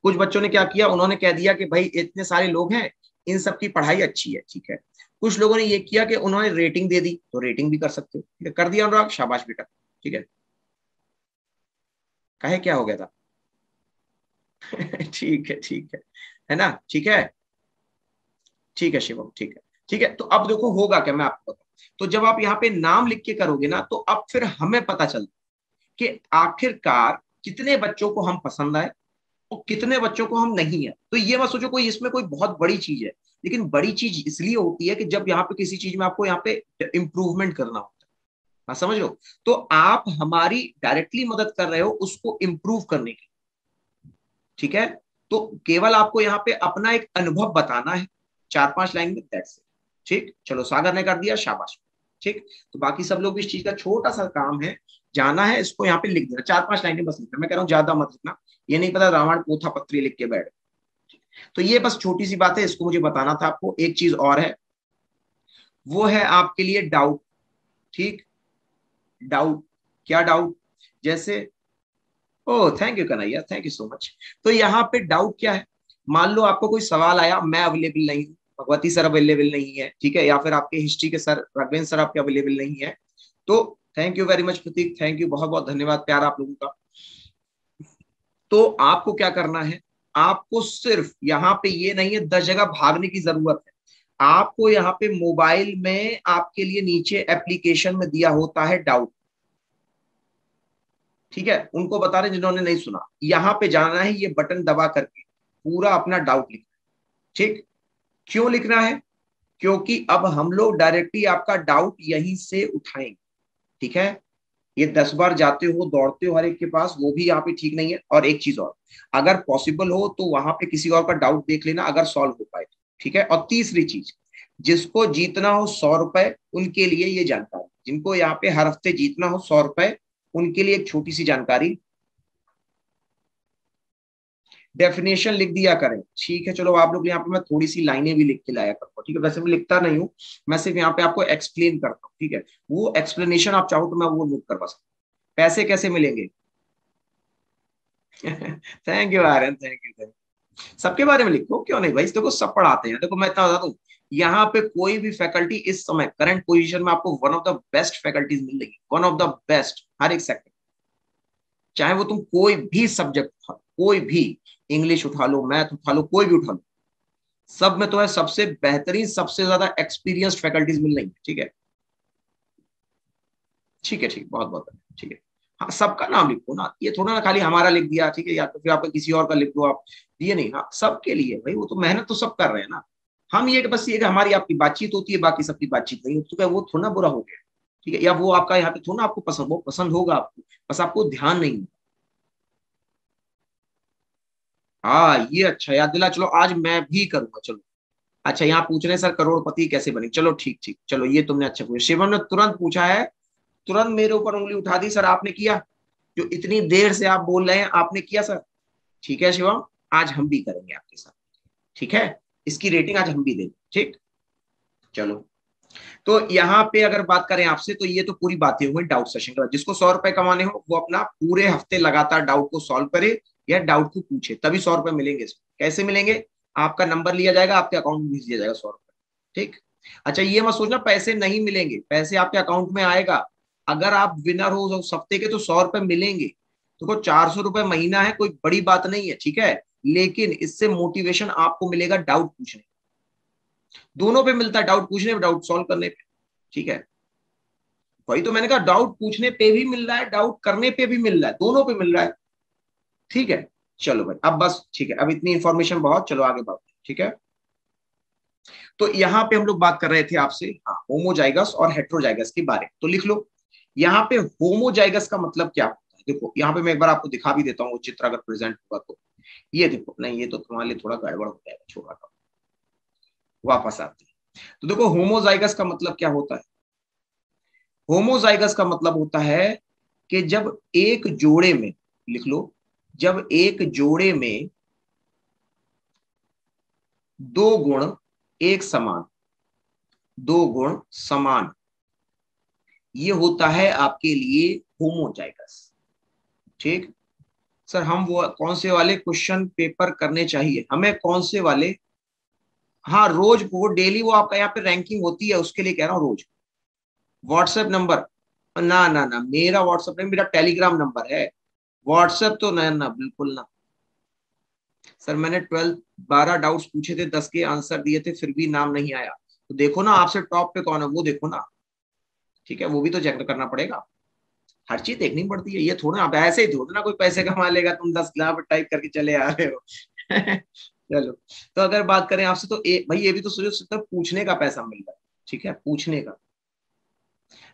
कुछ बच्चों ने क्या किया, उन्होंने कह दिया कि भाई इतने सारे लोग हैं, इन सबकी पढ़ाई अच्छी है, ठीक है, कुछ लोगों ने ये किया कि उन्होंने रेटिंग दे दी, तो रेटिंग भी कर सकते हो, ठीक है कर दिया अनुराग, शाबाश बेटा, ठीक है, कहे क्या हो गया था ठीक है ठीक है ना, ठीक है ठीक है शिवम, ठीक है ठीक है। तो अब देखो होगा क्या मैं आपको बताऊं, तो जब आप यहाँ पे नाम लिख के करोगे ना, तो अब फिर हमें पता चलता कि आखिरकार कितने बच्चों को हम पसंद आए और कितने बच्चों को हम नहीं है। तो ये मत सोचो कोई इसमें कोई बहुत बड़ी चीज है, लेकिन बड़ी चीज इसलिए होती है कि जब यहाँ पे किसी चीज में आपको यहाँ पे इंप्रूवमेंट करना होता है, हाँ समझ लो, तो आप हमारी डायरेक्टली मदद कर रहे हो उसको इंप्रूव करने की, ठीक है, तो केवल आपको यहाँ पे अपना एक अनुभव बताना है, चार पांच लाइन में, दैट्स इट। ठीक, चलो सागर ने कर दिया, शाबाश, ठीक, तो बाकी सब लोग इस चीज का छोटा सा काम है, जाना है इसको यहाँ पे लिख देना, चार पांच लाइनें बस लिखना, मैं कह रहा हूँ ज्यादा मत लिखना, ये नहीं पता रावण पोथा पत्री लिख के बैठ। तो ये बस छोटी सी बात है, इसको मुझे बताना था आपको। एक चीज और है, वो है आपके लिए डाउट, ठीक, डाउट, क्या डाउट, जैसे, oh thank you Kanhaiya, thank you so much. तो यहाँ पे डाउट क्या है, मान लो आपको कोई सवाल आया, मैं अवेलेबल नहीं हूँ, भगवती सर अवेलेबल नहीं है, ठीक है, या फिर आपके हिस्ट्री के सर राघवेंद्र सर आपके अवेलेबल नहीं है, तो thank you very much Prateek, thank you, बहुत बहुत धन्यवाद, प्यार आप लोगों का। तो आपको क्या करना है, आपको सिर्फ यहाँ पे ये नहीं है 10 जगह भागने की जरूरत है। आपको यहाँ पे मोबाइल में आपके लिए नीचे एप्लीकेशन में दिया होता है डाउट, ठीक है, उनको बता रहे जिन्होंने नहीं सुना, यहाँ पे जाना है, ये बटन दबा करके पूरा अपना डाउट लिखना है। ठीक, क्यों लिखना है, क्योंकि अब हम लोग डायरेक्टली आपका डाउट यहीं से उठाएंगे। ठीक है, ये 10 बार जाते हो दौड़ते हो हर एक के पास, वो भी यहाँ पे ठीक नहीं है। और एक चीज और, अगर पॉसिबल हो तो वहां पे किसी और का डाउट देख लेना अगर सॉल्व हो पाए तो। ठीक है, और तीसरी चीज, जिसको जीतना हो 100 रुपए, उनके लिए ये जानकारी, जिनको यहाँ पे हर हफ्ते जीतना हो 100 रुपए, उनके लिए एक छोटी सी जानकारी, डेफिनेशन लिख दिया करें। ठीक है, चलो आप लोग, यहाँ पे मैं थोड़ी सी लाइनें भी लिख के लाया करता हूँ। ठीक है, वैसे मैं लिखता नहीं हूँ, मैं सिर्फ यहाँ पे आपको एक्सप्लेन करता हूँ। ठीक है, वो एक्सप्लेनेशन आप चाहो तो मैं वो नोट करवा सकता हूँ। पैसे कैसे मिलेंगे thank you Aryan, thank you, thank you. सबके बारे में लिखो, क्यों नहीं भाई, देखो सब पढ़ाते हैं। देखो मैं इतना बता दूं, यहाँ पे कोई भी फैकल्टी इस समय करंट पोजीशन में आपको one of the best faculties मिल रही, वन ऑफ द बेस्ट हर एक सेक्टर, चाहे वो तुम कोई भी सब्जेक्ट उठा, कोई भी, इंग्लिश उठा लो, मैथ उठा लो, कोई भी उठा लो, सब में तुम्हें सबसे बेहतरीन, सबसे ज्यादा एक्सपीरियंस्ड फैकल्टीज मिल रही है। ठीक है, ठीक है, ठीक, बहुत बहुत ठीक है। हाँ, सबका नाम लिखो ना, ये थोड़ा ना खाली हमारा लिख दिया, ठीक है, या तो फिर आपका किसी और का लिख दो आप, ये नहीं, हाँ सबके लिए भाई, वो तो मेहनत तो सब कर रहे हैं ना। हम ये कि बस ये कि हमारी आपकी बातचीत होती है, बाकी सबकी बातचीत नहीं होती, तो क्या वो थोड़ा बुरा हो गया, ठीक है, या वो आपका यहाँ पे थोड़ा आपको पसंद, वो पसंद होगा आपको, बस आपको ध्यान नहीं। हाँ ये अच्छा याद दिला, चलो आज मैं भी करूंगा, चलो। अच्छा, यहाँ पूछ रहे हैं सर करोड़पति कैसे बने, चलो ठीक ठीक, चलो ये तुमने अच्छा पूछा, शिवम ने तुरंत पूछा है, तुरंत मेरे ऊपर उंगली उठा दी, सर आपने किया, जो इतनी देर से आप बोल रहे हैं आपने किया सर। ठीक है शिवम, आज हम भी करेंगे आपके साथ, ठीक है, इसकी रेटिंग आज हम भी देंगे। ठीक, चलो। तो यहाँ पे अगर बात करें आपसे, तो ये तो पूरी बातें हुई डाउट सेशन के बाद। जिसको 100 रुपए कमाने हो वो अपना पूरे हफ्ते लगातार डाउट को सॉल्व करे या डाउट को पूछे, तभी 100 रुपए मिलेंगे इसको। कैसे मिलेंगे, आपका नंबर लिया जाएगा, आपके अकाउंट में भेज दिया जाएगा 100 रुपए। ठीक, अच्छा ये मत सोचना पैसे नहीं मिलेंगे, पैसे आपके अकाउंट में आएगा। अगर आप विनर हो उस हफ्ते के तो 100 रुपए मिलेंगे। देखो 400 रुपए महीना है, कोई बड़ी बात नहीं है, ठीक है, लेकिन इससे मोटिवेशन आपको मिलेगा डाउट पूछने, दोनों पे मिलता है, डाउट पूछने पे, डाउट सॉल्व करने पे। ठीक है, वही तो मैंने कहा, डाउट पूछने पे भी मिल रहा है, डाउट करने पे भी मिल रहा है, दोनों पे मिल रहा है। ठीक है, चलो भाई अब बस, ठीक है, अब इतनी इंफॉर्मेशन बहुत, चलो आगे बात। ठीक है, तो यहाँ पे हम लोग बात कर रहे थे आपसे, हाँ, होमोजाइगस और हेट्रोजाइगस के बारे में, तो लिख लो। यहाँ पे होमोजाइगस का मतलब क्या होता है, देखो यहाँ पे मैं एक बार आपको दिखा भी देता हूँ, वो चित्र अगर प्रेजेंट होगा तो। ये देखो, नहीं ये तो तुम्हारे लिए थोड़ा गड़बड़ हो जाएगा, छोड़ा था, वापस आते हैं। तो देखो होमोजाइगस का मतलब क्या होता है, होमोजाइगस का मतलब होता है कि जब एक जोड़े में, लिख लो, जब एक जोड़े में दो गुण एक समान, दो गुण समान, ये होता है आपके लिए होमोजाइगस। ठीक, सर हम वो कौन से वाले क्वेश्चन पेपर करने चाहिए हमें, कौन से वाले, हाँ रोज, वो डेली वो आपका यहाँ पे रैंकिंग होती है, उसके लिए कह रहा हूँ रोज। व्हाट्सएप नंबर, ना ना ना, मेरा व्हाट्सएप नहीं, मेरा टेलीग्राम नंबर है, व्हाट्सएप तो ना ना, बिल्कुल ना। सर मैंने 12 12 डाउट्स पूछे थे, 10 के आंसर दिए थे, फिर भी नाम नहीं आया, तो देखो ना आपसे टॉप पे कौन है, वो देखो ना। ठीक है, वो भी तो चेक करना पड़ेगा, हर चीज देखनी पड़ती है, ये थोड़ा आप ऐसे ही थोड़ा ना कोई पैसे कमा लेगा, तुम 10 लाख टाइप करके चले आ रहे हो चलो, तो अगर बात करें आपसे, तो भाई ये भी तो सोचो, सिर्फ पूछने का पैसा मिल रहा है। ठीक है, पूछने का,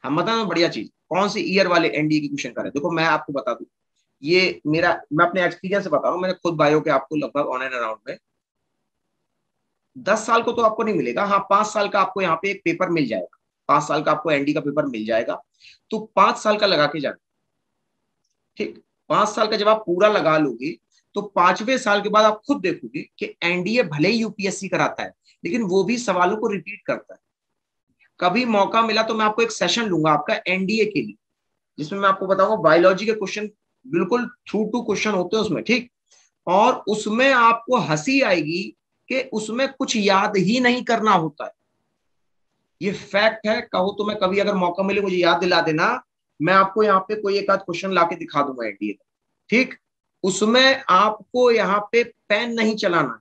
हम बताओ बढ़िया चीज, कौन सी ईयर वाले एनडीए की क्वेश्चन कर रहे हैं, देखो मैं आपको बता दूं, ये मेरा, मैं अपने एक्सपीरियंस से बता रहा हूँ, मैंने खुद बायो के आपको लगभग ऑन एंड अराउंड में 10 साल को तो आपको नहीं मिलेगा, हाँ 5 साल का आपको यहाँ पे एक पेपर मिल जाएगा, 5 साल का आपको एनडी का पेपर मिल जाएगा, तो 5 साल का लगा के जाना। ठीक, 5 साल का जब आप पूरा लगा लोगे, तो 5वें साल के बाद आप खुद देखोगे कि एनडीए भले ही यूपीएससी कराता है, लेकिन वो भी सवालों को रिपीट करता है। कभी मौका मिला तो मैं आपको एक सेशन लूंगा आपका एनडीए के लिए, जिसमें मैं आपको बताऊंगा बायोलॉजी के क्वेश्चन, बिल्कुल थ्रू टू क्वेश्चन होते हैं उसमें। ठीक, और उसमें आपको हंसी आएगी कि उसमें कुछ याद ही नहीं करना होता है, ये फैक्ट है, कहो तो मैं कभी अगर मौका मिले मुझे याद दिला देना, मैं आपको यहाँ पे कोई एक आध क्वेश्चन लाके दिखा दूंगा एनडीए का, ठीक। उसमें आपको यहाँ पे पेन नहीं चलाना है,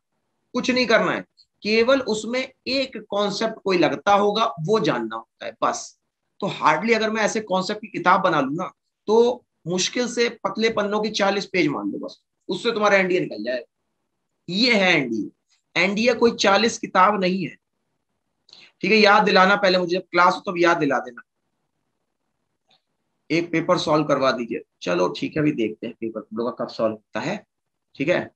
कुछ नहीं करना है, केवल उसमें एक कॉन्सेप्ट कोई लगता होगा वो जानना होता है बस। तो हार्डली अगर मैं ऐसे कॉन्सेप्ट की किताब बना लूँ ना, तो मुश्किल से पतले पन्नों की 40 पेज मान लो बस, उससे तुम्हारा एनडीए निकल जाएगा। ये है एनडीए। एनडीए कोई 40 किताब नहीं है, ठीक है। याद दिलाना पहले मुझे, जब क्लास हो तब याद दिला देना। एक पेपर सॉल्व करवा दीजिए, चलो ठीक है, अभी देखते हैं पेपर तुम लोग का कब सॉल्व होता है, ठीक है।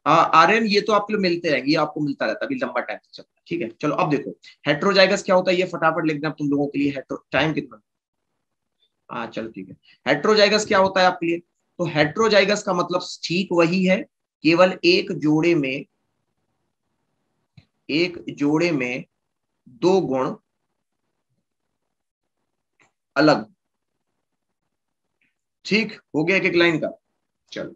आर्यन ये तो आपको मिलते रहेंगे, ये आपको मिलता रहता है, अभी लंबा टाइम से चलता है, ठीक है। चलो अब देखो हेट्रोजाइगस क्या होता है, ये फटाफट लिख दें तुम लोगों के लिए। हेट्रो टाइम कितना, हाँ चलो ठीक है। हेट्रोजाइगस क्या होता है आपके लिए, तो हेट्रोजाइगस का मतलब ठीक वही है, केवल एक जोड़े में दो गुण अलग, ठीक हो गया एक एक लाइन का। चलो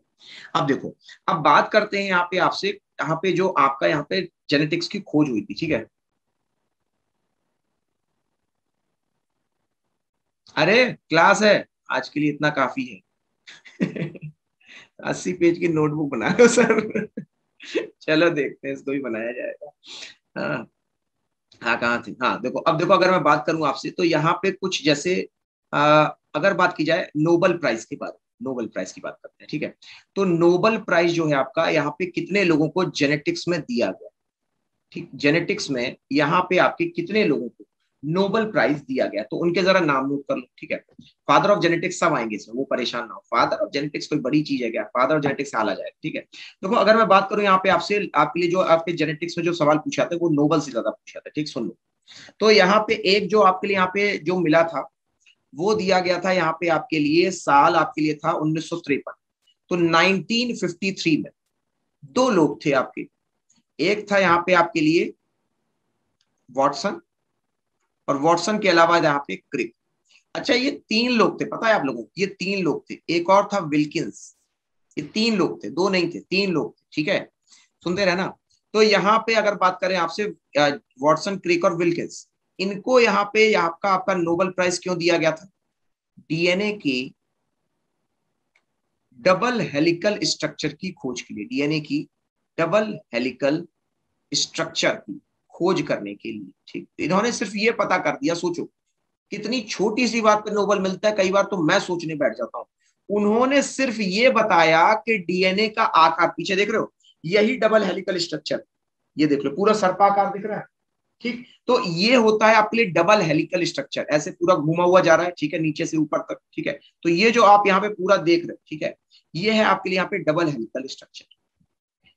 अब देखो, अब बात करते हैं यहाँ पे आपसे, यहाँ पे जो आपका यहाँ पे जेनेटिक्स की खोज हुई थी, ठीक है। अरे क्लास है, आज के लिए इतना काफी है। 80 पेज की नोटबुक बना लो सर। चलो देखते हैं, इसको भी बनाया जाएगा। हाँ हाँ, कहाँ थी, हाँ देखो, अब देखो अगर मैं बात करूं आपसे तो यहाँ पे कुछ जैसे अगर बात की जाए नोबेल प्राइज के बारे में, नोबेल प्राइज की बात करते हैं, ठीक है। तो नोबेल प्राइज जो है आपका, यहाँ पे कितने लोगों को जेनेटिक्स में दिया गया, ठीक। जेनेटिक्स में यहाँ पे आपके कितने लोगों को नोबेल प्राइज दिया गया, तो उनके जरा नाम नोट कर लो, ठीक है। फादर ऑफ जेनेटिक्स सब आएंगे इसमें, वो परेशान ना हो, फादर ऑफ जेनेटिक्स कोई बड़ी चीज है क्या, फादर ऑफ जेनेटिक्स हाल आ जाएगा, ठीक है। देखो अगर मैं बात करूं यहाँ पे आपसे, आपके लिए जो आपके जेनेटिक्स में जो सवाल पूछा था वो नोबेल से ज्यादा पूछा था, ठीक, सुन लो। तो यहाँ पे एक जो आपके लिए यहाँ पे जो मिला था, वो दिया गया था यहाँ पे आपके लिए, साल आपके लिए था 1953। तो 1953 में दो लोग थे आपके, एक था यहाँ पे आपके लिए वॉटसन, और वॉटसन के अलावा यहाँ पे क्रिक। अच्छा ये तीन लोग थे, पता है आप लोगों को, ये तीन लोग थे, एक और था विल्किंस। ये तीन लोग थे, दो नहीं थे, तीन लोग थे, ठीक है। सुनते रहना। तो यहाँ पे अगर बात करें आपसे, वॉटसन, क्रिक और विल्किंस, इनको यहाँ पे आपका आपका नोबेल प्राइज क्यों दिया गया था, डीएनए की डबल हेलिकल स्ट्रक्चर की खोज के लिए, डीएनए की डबल हेलिकल स्ट्रक्चर की खोज करने के लिए, ठीक। इन्होंने सिर्फ ये पता कर दिया, सोचो कितनी छोटी सी बात पे नोबेल मिलता है, कई बार तो मैं सोचने बैठ जाता हूं। उन्होंने सिर्फ ये बताया कि डीएनए का आकार, पीछे देख रहे हो, यही डबल हेलिकल स्ट्रक्चर, ये देख लो पूरा सर्पाकार दिख रहा है, ठीक। तो ये होता है आपके लिए डबल हेलिकल स्ट्रक्चर, ऐसे पूरा घुमा हुआ जा रहा है, ठीक है, नीचे से ऊपर तक, ठीक है। तो ये जो आप यहाँ पे पूरा देख रहे हो, ठीक है, ये है आपके लिए यहाँ पे डबल हेलिकल स्ट्रक्चर।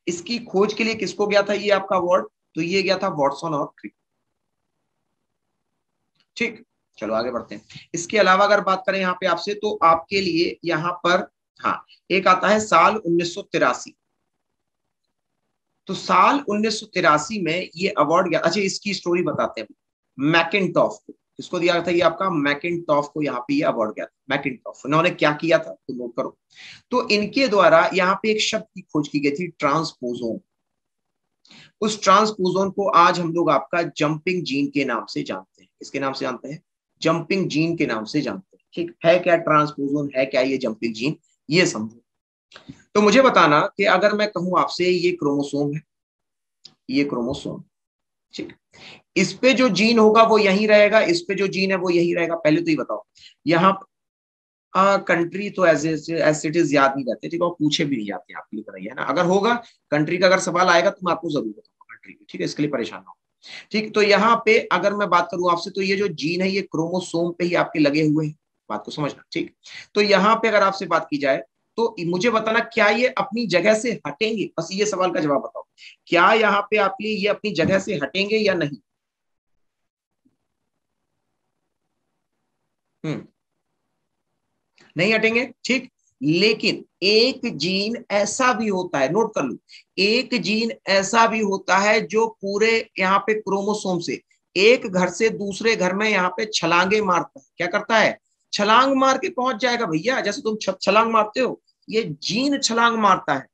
इसकी खोज के लिए किसको गया था ये आपका अवार्ड, तो ये गया था वॉटसन और क्रिक, ठीक। चलो आगे बढ़ते हैं। इसके अलावा अगर बात करें यहाँ पे आपसे, तो आपके लिए यहाँ पर, हाँ, एक आता है साल 1983। तो साल 1983 में ये अवार्ड गया, अच्छा इसकी स्टोरी बताते हैं। मैकिनटॉफ को किसको दिया गया था, ये आपका मैकिनटॉफ को यहाँ पे ये अवार्ड गया था। मैकिनटॉफ इन्होंने क्या किया था तो नोट करो। तो इनके द्वारा यहाँ पे एक शब्द की खोज की गई थी, ट्रांसपोजोन। उस ट्रांसपोजोन को आज हम लोग आपका जंपिंग जीन के नाम से जानते हैं, इसके नाम से जानते हैं, जंपिंग जीन के नाम से जानते हैं, ठीक है। क्या ट्रांसपोजोन है, क्या ये जंपिंग जीन, ये समझो। तो मुझे बताना कि अगर मैं कहूं आपसे ये क्रोमोसोम है, ये क्रोमोसोम, ठीक, इस पे जो जीन होगा वो यही रहेगा, इस पे जो जीन है वो यही रहेगा, पहले तो ये बताओ। यहाँ कंट्री तो एज इट इज याद नहीं रहते, ठीक है, और पूछे भी नहीं जाते आपके लिए, कराइए है ना। अगर होगा कंट्री का, अगर सवाल आएगा तो मैं आपको जरूर बताऊंगा कंट्री की, ठीक है, इसके लिए परेशान ना हो, ठीक। तो यहाँ पे अगर मैं बात करूं आपसे, तो ये जो जीन है ये क्रोमोसोम पे ही आपके लगे हुए हैं, बात को समझना, ठीक। तो यहाँ पे अगर आपसे बात की जाए, तो मुझे बताना क्या ये अपनी जगह से हटेंगे, बस ये सवाल का जवाब बताओ, क्या यहाँ पे आपके लिए ये अपनी जगह से हटेंगे या नहीं। हम्म, नहीं हटेंगे, ठीक। लेकिन एक जीन ऐसा भी होता है, नोट कर लो, एक जीन ऐसा भी होता है जो पूरे यहाँ पे क्रोमोसोम से एक घर से दूसरे घर में यहाँ पे छलांगे मारता है, क्या करता है, छलांग मार के पहुंच जाएगा भैया, जैसे तुम छलांग मारते हो, ये जीन छलांग मारता है।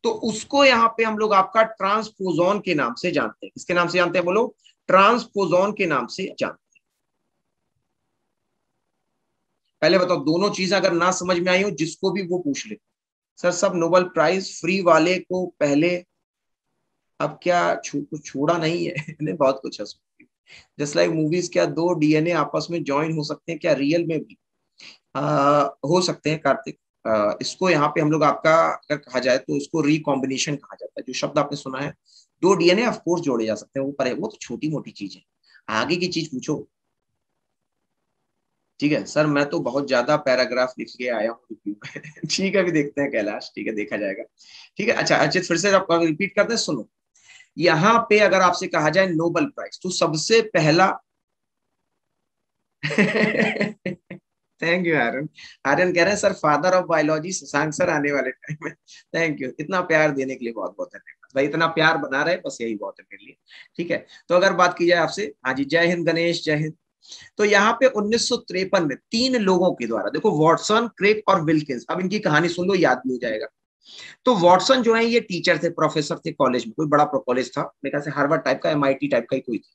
तो उसको यहाँ पे हम लोग आपका ट्रांसपोजोन के नाम से जानते हैं, किसके नाम से जानते हैं बोलो, ट्रांसपोजोन के नाम से जानते पहले बताओ, दोनों चीजें अगर ना समझ में आई हो जिसको भी वो पूछ ले। सर सब नोबेल प्राइज फ्री वाले को पहले, अब क्या कुछ छोड़ा नहीं है नहीं, बहुत कुछ है। जस्ट लाइक मूवीज, क्या दो डीएनए आपस में ज्वाइन हो सकते हैं क्या रियल में भी? हो सकते हैं कार्तिक। इसको यहाँ पे हम लोग आपका अगर कहा जाए तो इसको रिकॉम्बिनेशन कहा जाता है। जो शब्द आपने सुना है, दो डीएनए ऑफ कोर्स जोड़े जा सकते हैं, वो पर वो तो छोटी मोटी चीज है, आगे की चीज पूछो। ठीक है सर, मैं तो बहुत ज्यादा पैराग्राफ लिख के आया हूँ रिव्यू में ठीक है, अभी देखते हैं कैलाश, ठीक है देखा जाएगा। ठीक है, अच्छा अचित फिर से आप रिपीट करते हैं, सुनो। यहाँ पे अगर आपसे कहा जाए नोबेल प्राइज, तो सबसे पहला थैंक यू आर्यन। आर्यन कह रहे हैं sir father of biology Shashank sir आने वाले टाइम में। थैंक यू, इतना प्यार देने के लिए बहुत बहुत धन्यवाद भाई, इतना प्यार बना रहे बस यही बहुत है मेरे लिए। ठीक है, तो अगर बात की जाए आपसे, हाँ जी, जय हिंद गणेश, जय हिंद। तो यहाँ पे 1953 में तीन लोगों के द्वारा, देखो वॉटसन, क्रिक और विल्किंस, अब इनकी कहानी सुन लो, याद भी हो जाएगा। तो वॉटसन जो है ये टीचर थे, प्रोफेसर थे कॉलेज में, कोई बड़ा कॉलेज था मेरे ख्याल से, हार्वर्ड टाइप का, एमआईटी टाइप का ही कोई थी।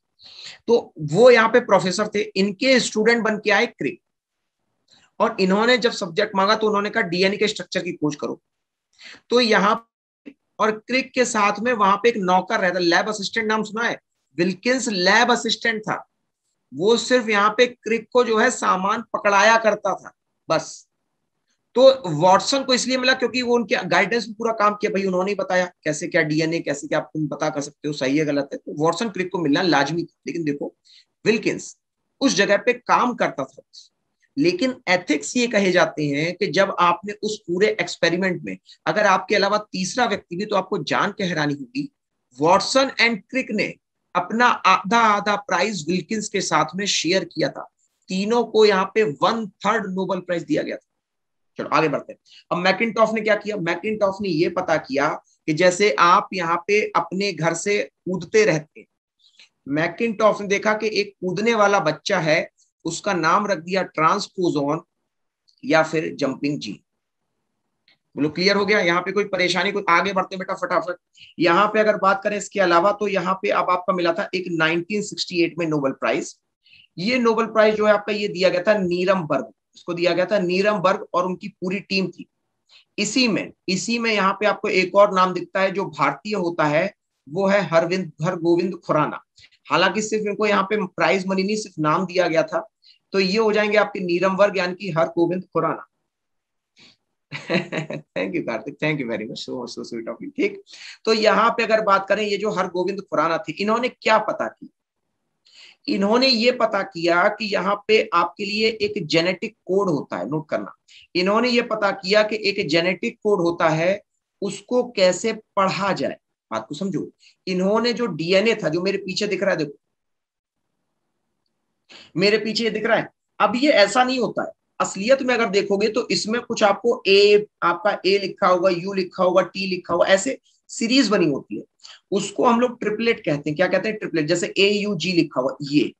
तो वो यहाँ पे प्रोफेसर थे, इनके स्टूडेंट बन के आए क्रिक। और इन्होंने जब सब्जेक्ट मांगा तो उन्होंने कहा डीएनए के स्ट्रक्चर की खोज करो। तो यहाँ, और क्रिक के साथ में वहां पे एक नौकर रहता, लैब असिस्टेंट, नाम सुना है? विल्किंस लैब असिस्टेंट था। वो सिर्फ यहाँ पे क्रिक को जो है सामान पकड़ाया करता था, बस। तो वॉटसन को इसलिए मिला क्योंकि वो उनके गाइडेंस में पूरा काम किया, भाई उन्होंने ही बताया कैसे क्या डीएनए, कैसे क्या तुम पता कर सकते हो सही है गलत है, तो वॉटसन क्रिक को मिलना लाजमी था। लेकिन देखो, विल्किंस उस जगह पे काम करता था। लेकिन एथिक्स ये कहे जाते हैं कि जब आपने उस पूरे एक्सपेरिमेंट में अगर आपके अलावा तीसरा व्यक्ति भी, तो आपको जान के हैरानी होगी, वॉटसन एंड क्रिक ने अपना आधा आधा प्राइज विल्किंस के साथ में शेयर किया था। तीनों को यहाँ पे 1/3 नोबेल प्राइज दिया गया था। चलो आगे बढ़ते हैं। अब मैकिन्टॉफ ने क्या किया? मैकिन्टॉफ ने ये पता किया कि जैसे आप यहाँ पे अपने घर से कूदते रहते हैं, मैकिन्टॉफ ने देखा कि एक कूदने वाला बच्चा है, उसका नाम रख दिया ट्रांसपोजोन या फिर जंपिंग जीन। बोलो क्लियर हो गया? यहाँ पे कोई परेशानी? कोई? आगे बढ़ते बेटा फटाफट। यहाँ पे अगर बात करें इसके अलावा, तो यहाँ पे अब आपका मिला था एक 1968 में नोबेल प्राइज। ये नोबेल प्राइज जो है आपका, ये दिया गया था नीरम बर्ग, इसको दिया गया था नीरम बर्ग और उनकी पूरी टीम थी। इसी में यहाँ पे आपको एक और नाम दिखता है जो भारतीय होता है, वो है हरगोविंद खुराना। हालांकि सिर्फ इनको यहाँ पे प्राइज मनी नहीं, सिर्फ नाम दिया गया था। तो ये हो जाएंगे आपके नीरम वर्ग यानी कि Hargobind Khorana. Thank you Kartik, thank you very much, so sweet of you. ठीक, तो यहाँ पे अगर बात करें, ये जो हरगोविंद खुराना थी, इन्होंने क्या पता की? इन्होंने ये पता किया कि यहाँ पे आपके लिए एक जेनेटिक कोड होता है, नोट करना। इन्होंने ये पता किया कि एक जेनेटिक कोड होता है, उसको कैसे पढ़ा जाए। बात को समझो। इन्होंने जो डीएनए था, जो मेरे पीछे दिख रहा है, देखो मेरे पीछे ये दिख रहा है, अब ये ऐसा नहीं होता है। असलियत में अगर देखोगे तो इसमें कुछ आपको ए, आपका ए लिखा होगा, यू लिखा होगा, टी लिखा होगा, ऐसे सीरीज बनी होती है। उसको हम लोग ट्रिपलेट कहते हैं। क्या कहते हैं? ट्रिपलेट। जैसे ए यू जी लिखा हुआ ये।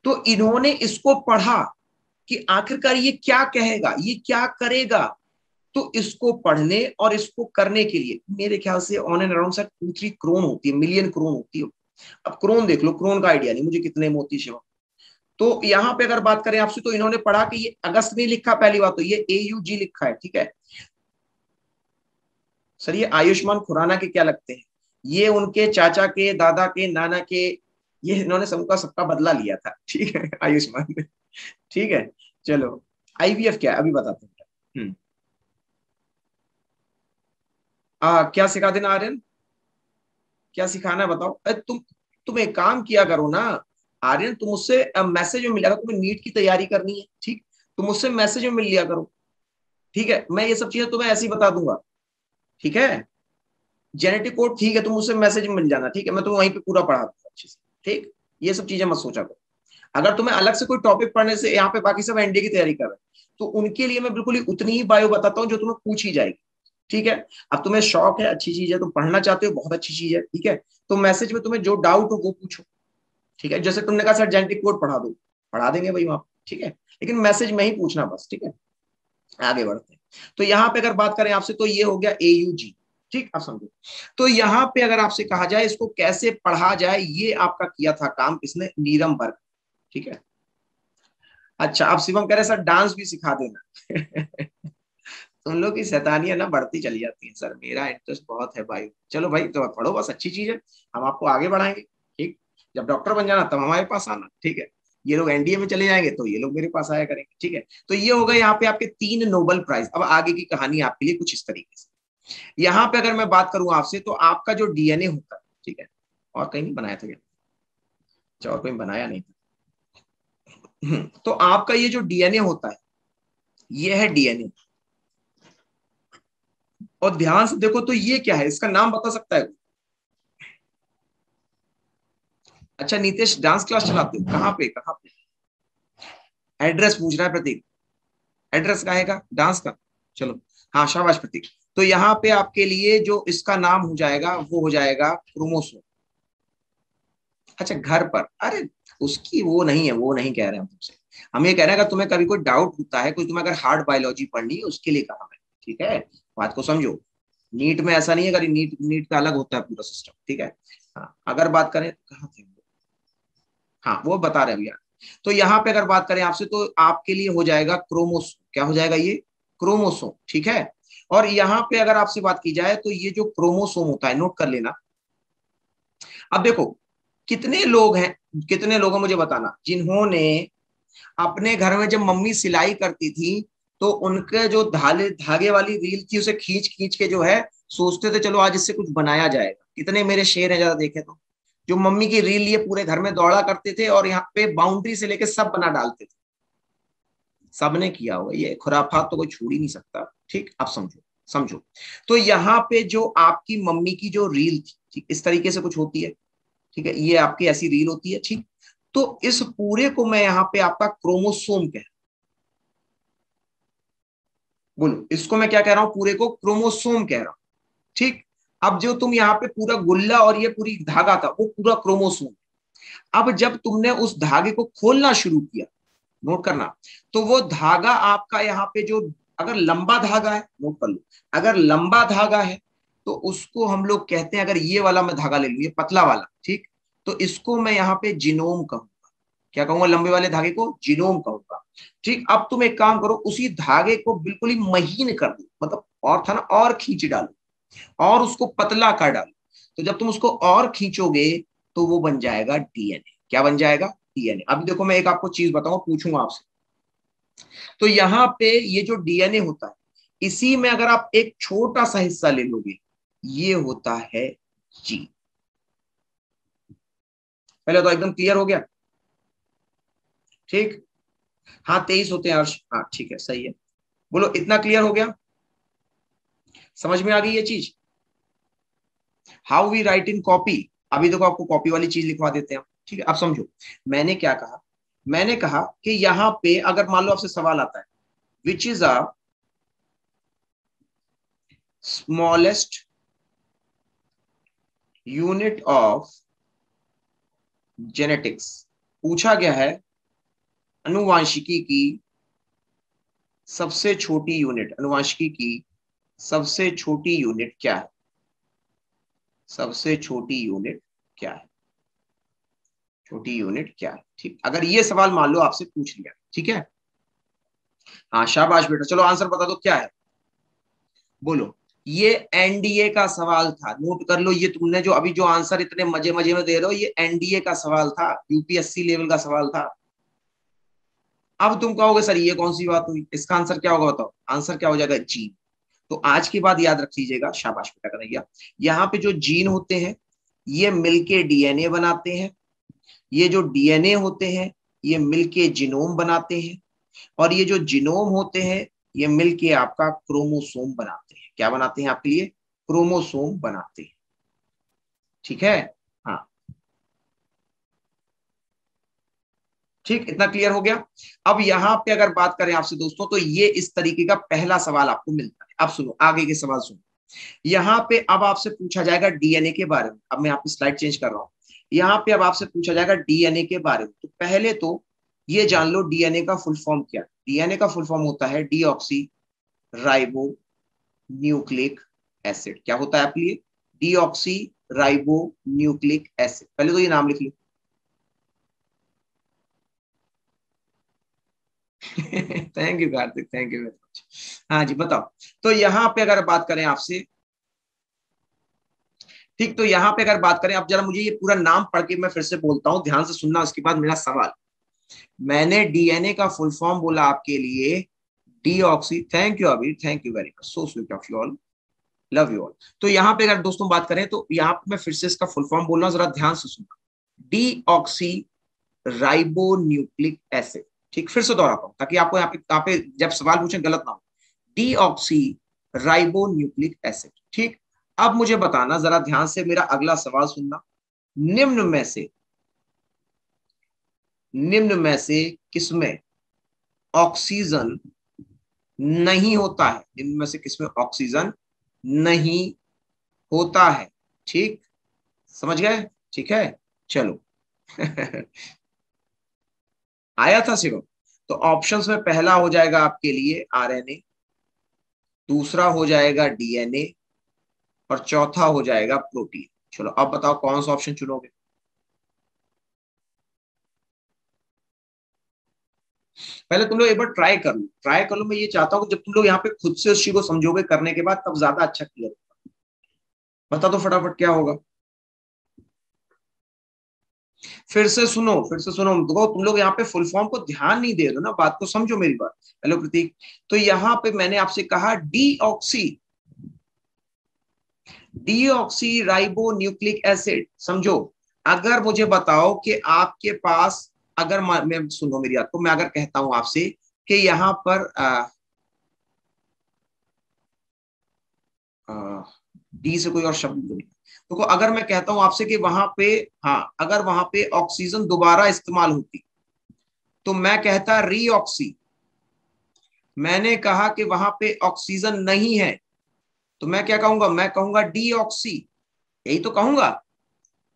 तो इन्होंने इसको पढ़ा कि आखिरकार ये क्या कहेगा, ये क्या करेगा। तो इसको पढ़ने और इसको करने के लिए मेरे ख्याल से on and around sir 2-3 crore होती है, मिलियन करोड़ होती है। अब क्रोन देख लो, क्रोन का आइडिया नहीं मुझे कितने मोती शिवा। तो यहाँ पे अगर बात करें आपसे, तो इन्होंने पढ़ा कि ये अगस्त नहीं लिखा, पहली बात तो ये AUG लिखा है, ठीक है। सर ये आयुष्मान खुराना के क्या लगते हैं? ये उनके चाचा के, दादा के, नाना के, ये इन्होंने सबका सबका बदला लिया था, ठीक है, आयुष्मान ने। ठीक है, चलो IVF क्या है अभी बताते हैं। क्या सिखा देना आर्यन? क्या सिखाना है बताओ? तुम एक काम किया करो ना आर्यन, तुम मुझसे मैसेज में मिला करो, तुम्हें नीट की तैयारी करनी है, ठीक? तुम मुझसे मैसेज में मिल लिया करो, ठीक है? मैं ये सब चीजें तुम्हें ऐसे ही बता दूंगा, ठीक है? जेनेटिक कोड ठीक है, तुम मुझसे मैसेज में मिल जाना, ठीक है? मैं तुम्हें वहीं पे पूरा पढ़ा दूंगा अच्छे से, ठीक? ये सब चीजें मत सोचा करो। अगर तुम्हें अलग से कोई टॉपिक पढ़ने से, यहाँ पे बाकी सब एनडीए की तैयारी कर रहे हैं, तो उनके लिए मैं बिल्कुल ही उतनी ही बायो बताता हूँ जो तुम्हें पूछी जाएगी, ठीक है? अब तुम्हें शौक है, अच्छी चीज है, तुम पढ़ना चाहते हो, बहुत अच्छी चीज है, ठीक है? तो मैसेज में तुम्हें जो डाउट हो वो पूछो, ठीक है? जैसे तुमने कहा सर जेनेटिक कोड पढ़ा दो, पढ़ा देंगे भाई वहां, ठीक है? लेकिन मैसेज में ही पूछना बस, ठीक है? आगे बढ़ते हैं। तो यहाँ पे अगर बात करें आपसे, तो ये हो गया AUG, ठीक, आप समझो। तो यहाँ पे अगर आपसे कहा जाए इसको कैसे पढ़ा जाए, ये आपका किया था काम इसने नीरम बर्ग, ठीक है? अच्छा, अब शिवम कह रहे सर डांस भी सिखा देना। तुम लोग की शैतानियां ना बढ़ती चली जाती है सर, मेरा इंटरेस्ट बहुत है भाई। चलो भाई, तो पढ़ो बस, अच्छी चीज है, हम आपको आगे बढ़ाएंगे। ठीक, जब डॉक्टर बन जाना तब हमारे पास आना, ठीक है। ये लोग एनडीए में चले जाएंगे तो ये लोग मेरे पास आया करेंगे, ठीक है। तो ये हो गए यहाँ पे आपके 3 नोबेल प्राइज। अब आगे की कहानी आपके लिए कुछ इस तरीके से, यहाँ पे अगर मैं बात करूं आपसे, तो आपका जो डीएनए होता है, ठीक है, और कहीं नहीं बनाया था क्या? अच्छा, और कहीं बनाया नहीं था। तो आपका ये जो डीएनए होता है, ये है डीएनए। और ध्यान से देखो तो ये क्या है, इसका नाम बता सकता है? अच्छा नीतीश, डांस क्लास चलाते हो, कहाँ पे कहाँ पे? एड्रेस पूछ रहा है प्रतीक, एड्रेस का है डांस का? चलो, हाँ शाबाश प्रतीक। तो यहाँ पे आपके लिए जो इसका नाम हो जाएगा वो हो जाएगा क्रोमोसोम। अच्छा घर पर, अरे उसकी वो नहीं है, वो नहीं कह रहे हैं हम तुमसे। हम ये कह रहे हैं अगर तुम्हें कभी कोई डाउट होता है, कोई तुम्हें अगर हार्ड बायोलॉजी पढ़नी है उसके लिए कहा है, ठीक है। बात को समझो, नीट में ऐसा नहीं है, अगर नीट नीट का अलग होता है पूरा सिस्टम, ठीक है। हाँ, अगर बात करें कहाँ थे, हाँ वो बता रहे भैया। तो यहाँ पे अगर बात करें आपसे, तो आपके लिए हो जाएगा क्रोमोसोम। क्या हो जाएगा ये? क्रोमोसोम, ठीक है। और यहाँ पे अगर आपसे बात की जाए, तो ये जो क्रोमोसोम होता है, नोट कर लेना। अब देखो, कितने लोग हैं, कितने लोग हैं मुझे बताना, जिन्होंने अपने घर में जब मम्मी सिलाई करती थी, तो उनके जो धागे धागे वाली रील थी, उसे खींच खींच के जो है सोचते थे चलो आज इससे कुछ बनाया जाएगा। कितने मेरे शेर हैं, जरा देखे तो। जो मम्मी की रील लिए पूरे घर में दौड़ा करते थे, और यहाँ पे बाउंड्री से लेके सब बना डालते थे। सबने किया हुआ, ये खुराफात तो कोई छोड़ ही नहीं सकता। ठीक, अब समझो, समझो। तो यहाँ पे जो आपकी मम्मी की जो रील थी, ठीक इस तरीके से कुछ होती है, ठीक है, ये आपकी ऐसी रील होती है, ठीक। तो इस पूरे को मैं यहाँ पे आपका क्रोमोसोम कह, बोलो इसको मैं क्या कह रहा हूं, पूरे को क्रोमोसोम कह रहा हूं, ठीक। अब जो तुम यहाँ पे पूरा गुल्ला और ये पूरी धागा था, वो पूरा क्रोमोसोम। अब जब तुमने उस धागे को खोलना शुरू किया, नोट करना, तो वो धागा आपका यहाँ पे जो, अगर लंबा धागा है, नोट कर लो, अगर लंबा धागा है तो उसको हम लोग कहते हैं, अगर ये वाला मैं धागा ले लूं, ये पतला वाला, ठीक, तो इसको मैं यहाँ पे जीनोम कहूंगा। क्या कहूंगा? लंबे वाले धागे को जीनोम कहूंगा। ठीक, अब तुम एक काम करो, उसी धागे को बिल्कुल ही महीन कर दो, मतलब और था ना, और खींच डालो, और उसको पतला कर डालो। तो जब तुम उसको और खींचोगे, तो वो बन जाएगा डीएनए। क्या बन जाएगा? डीएनए। अब देखो, मैं एक आपको चीज बताऊंगा, पूछूंगा आपसे। तो यहाँ पे ये जो डीएनए होता है, इसी में अगर आप एक छोटा सा हिस्सा ले लोगे, ये होता है जीन। पहले तो एकदम क्लियर हो गया, ठीक। हाँ 23 होते हैं अर्श, हाँ ठीक है, सही है। बोलो इतना क्लियर हो गया, समझ में आ गई ये चीज? How we write in copy. अभी देखो आपको कॉपी वाली चीज लिखवा देते हैं, ठीक है। अब समझो मैंने क्या कहा। मैंने कहा कि यहाँ पे अगर मान लो आपसे सवाल आता है, which is a smallest unit of genetics, पूछा गया है अनुवांशिकी की सबसे छोटी यूनिट, अनुवांशिकी की सबसे छोटी यूनिट क्या है? सबसे छोटी यूनिट क्या है? छोटी यूनिट क्या है? ठीक, अगर ये सवाल मान लो आपसे पूछ लिया, ठीक है। हाँ शाबाश बेटा, चलो आंसर बता दो क्या है, बोलो। ये एनडीए का सवाल था, नोट कर लो। ये तुमने जो अभी जो आंसर इतने मजे मजे में दे रहे हो, ये एनडीए का सवाल था, यूपीएससी लेवल का सवाल था। अब तुम कहोगे सर ये कौन सी बात हुई, इसका आंसर क्या होगा बताओ? आंसर क्या हो जाएगा? जीन। तो आज के बाद याद रख लीजिएगा, शाबाश बेटा कन्हैया। यहाँ पे जो जीन होते हैं, ये मिलके डीएनए बनाते हैं। ये जो डीएनए होते हैं, ये मिलके जीनोम बनाते हैं। और ये जो जीनोम होते हैं, ये मिलके आपका क्रोमोसोम बनाते हैं। क्या बनाते हैं आपके लिए? क्रोमोसोम बनाते हैं, ठीक है। हाँ ठीक, इतना क्लियर हो गया। अब यहाँ पे अगर बात करें आपसे दोस्तों, तो ये इस तरीके का पहला सवाल आपको मिलता है। अब सुनो आगे के सवाल सुनो। यहाँ पे अब आपसे पूछा जाएगा डीएनए के बारे में। अब मैं आपकी स्लाइड चेंज कर रहा हूँ। यहाँ पे अब आपसे पूछा जाएगा डीएनए के बारे में। तो पहले तो ये जान लो डीएनए का फुल फॉर्म क्या है। डीएनए का फुल फॉर्म होता है डीऑक्सी राइबो न्यूक्लिक एसिड। क्या होता है आपके लिए? Deoxyribonucleic acid. पहले तो ये नाम लिख लो। Thank you Kartik, thank you very much. हाँ जी बताओ। तो यहाँ पे अगर बात करें आपसे, ठीक, तो यहाँ पे अगर बात करें, अब जरा मुझे ये पूरा नाम पढ़ के मैं फिर से बोलता हूँ, ध्यान से सुनना, उसके बाद मेरा सवाल। मैंने डीएनए का फुल फॉर्म बोला आपके लिए, डीऑक्सी, थैंक यू अभी, thank you very much, so sweet of you all, love you all. तो यहाँ पे अगर दोस्तों बात करें तो यहाँ पे मैं फिर से इसका फुल फॉर्म बोल रहा हूँ, जरा ध्यान से सुनना। Deoxy ribonucleic acid. ठीक, फिर से दोहराता हूँ ताकि आपको यहाँ पे जब सवाल पूछे गलत ना हो। Deoxy ribonucleic acid. ठीक, अब मुझे बताना, जरा ध्यान से मेरा अगला सवाल सुनना। निम्न में से, निम्न में से किसमें ऑक्सीजन नहीं होता है? निम्न में से किसमें ऑक्सीजन नहीं होता है? ठीक, समझ गए? ठीक है, चलो। आया था सिर्फ। तो ऑप्शंस में पहला हो जाएगा आपके लिए आरएनए, दूसरा हो जाएगा डीएनए, और चौथा हो जाएगा प्रोटीन। चलो अब बताओ कौन सा ऑप्शन चुनोगे? पहले तुम लोग एक बार ट्राई कर लो, ट्राई कर लो। मैं ये चाहता हूँ कि जब तुम लोग यहाँ पे खुद से उस चीज को समझोगे करने के बाद, तब ज्यादा अच्छा क्लियर होगा। बता दो फटाफट क्या होगा। फिर से सुनो, फिर से सुनो, देखो तुम लोग यहाँ पे फुल फॉर्म को ध्यान नहीं दे रहे हो ना, बात को समझो मेरी बात। हेलो प्रतीक, तो यहाँ पे मैंने आपसे कहा deoxy, deoxy ribo nucleic acid. समझो, अगर मुझे बताओ कि आपके पास, अगर मैं, सुनो मेरी बात को, मैं अगर कहता हूं आपसे कि यहाँ पर डी से कोई और शब्द नहीं, तो अगर मैं कहता हूं आपसे कि वहां पे, हाँ, अगर वहां पे ऑक्सीजन दोबारा इस्तेमाल होती, तो मैं कहता रीऑक्सी। मैंने कहा कि वहां पे ऑक्सीजन नहीं है, तो मैं क्या कहूंगा? मैं कहूंगा डीऑक्सी, यही तो कहूंगा।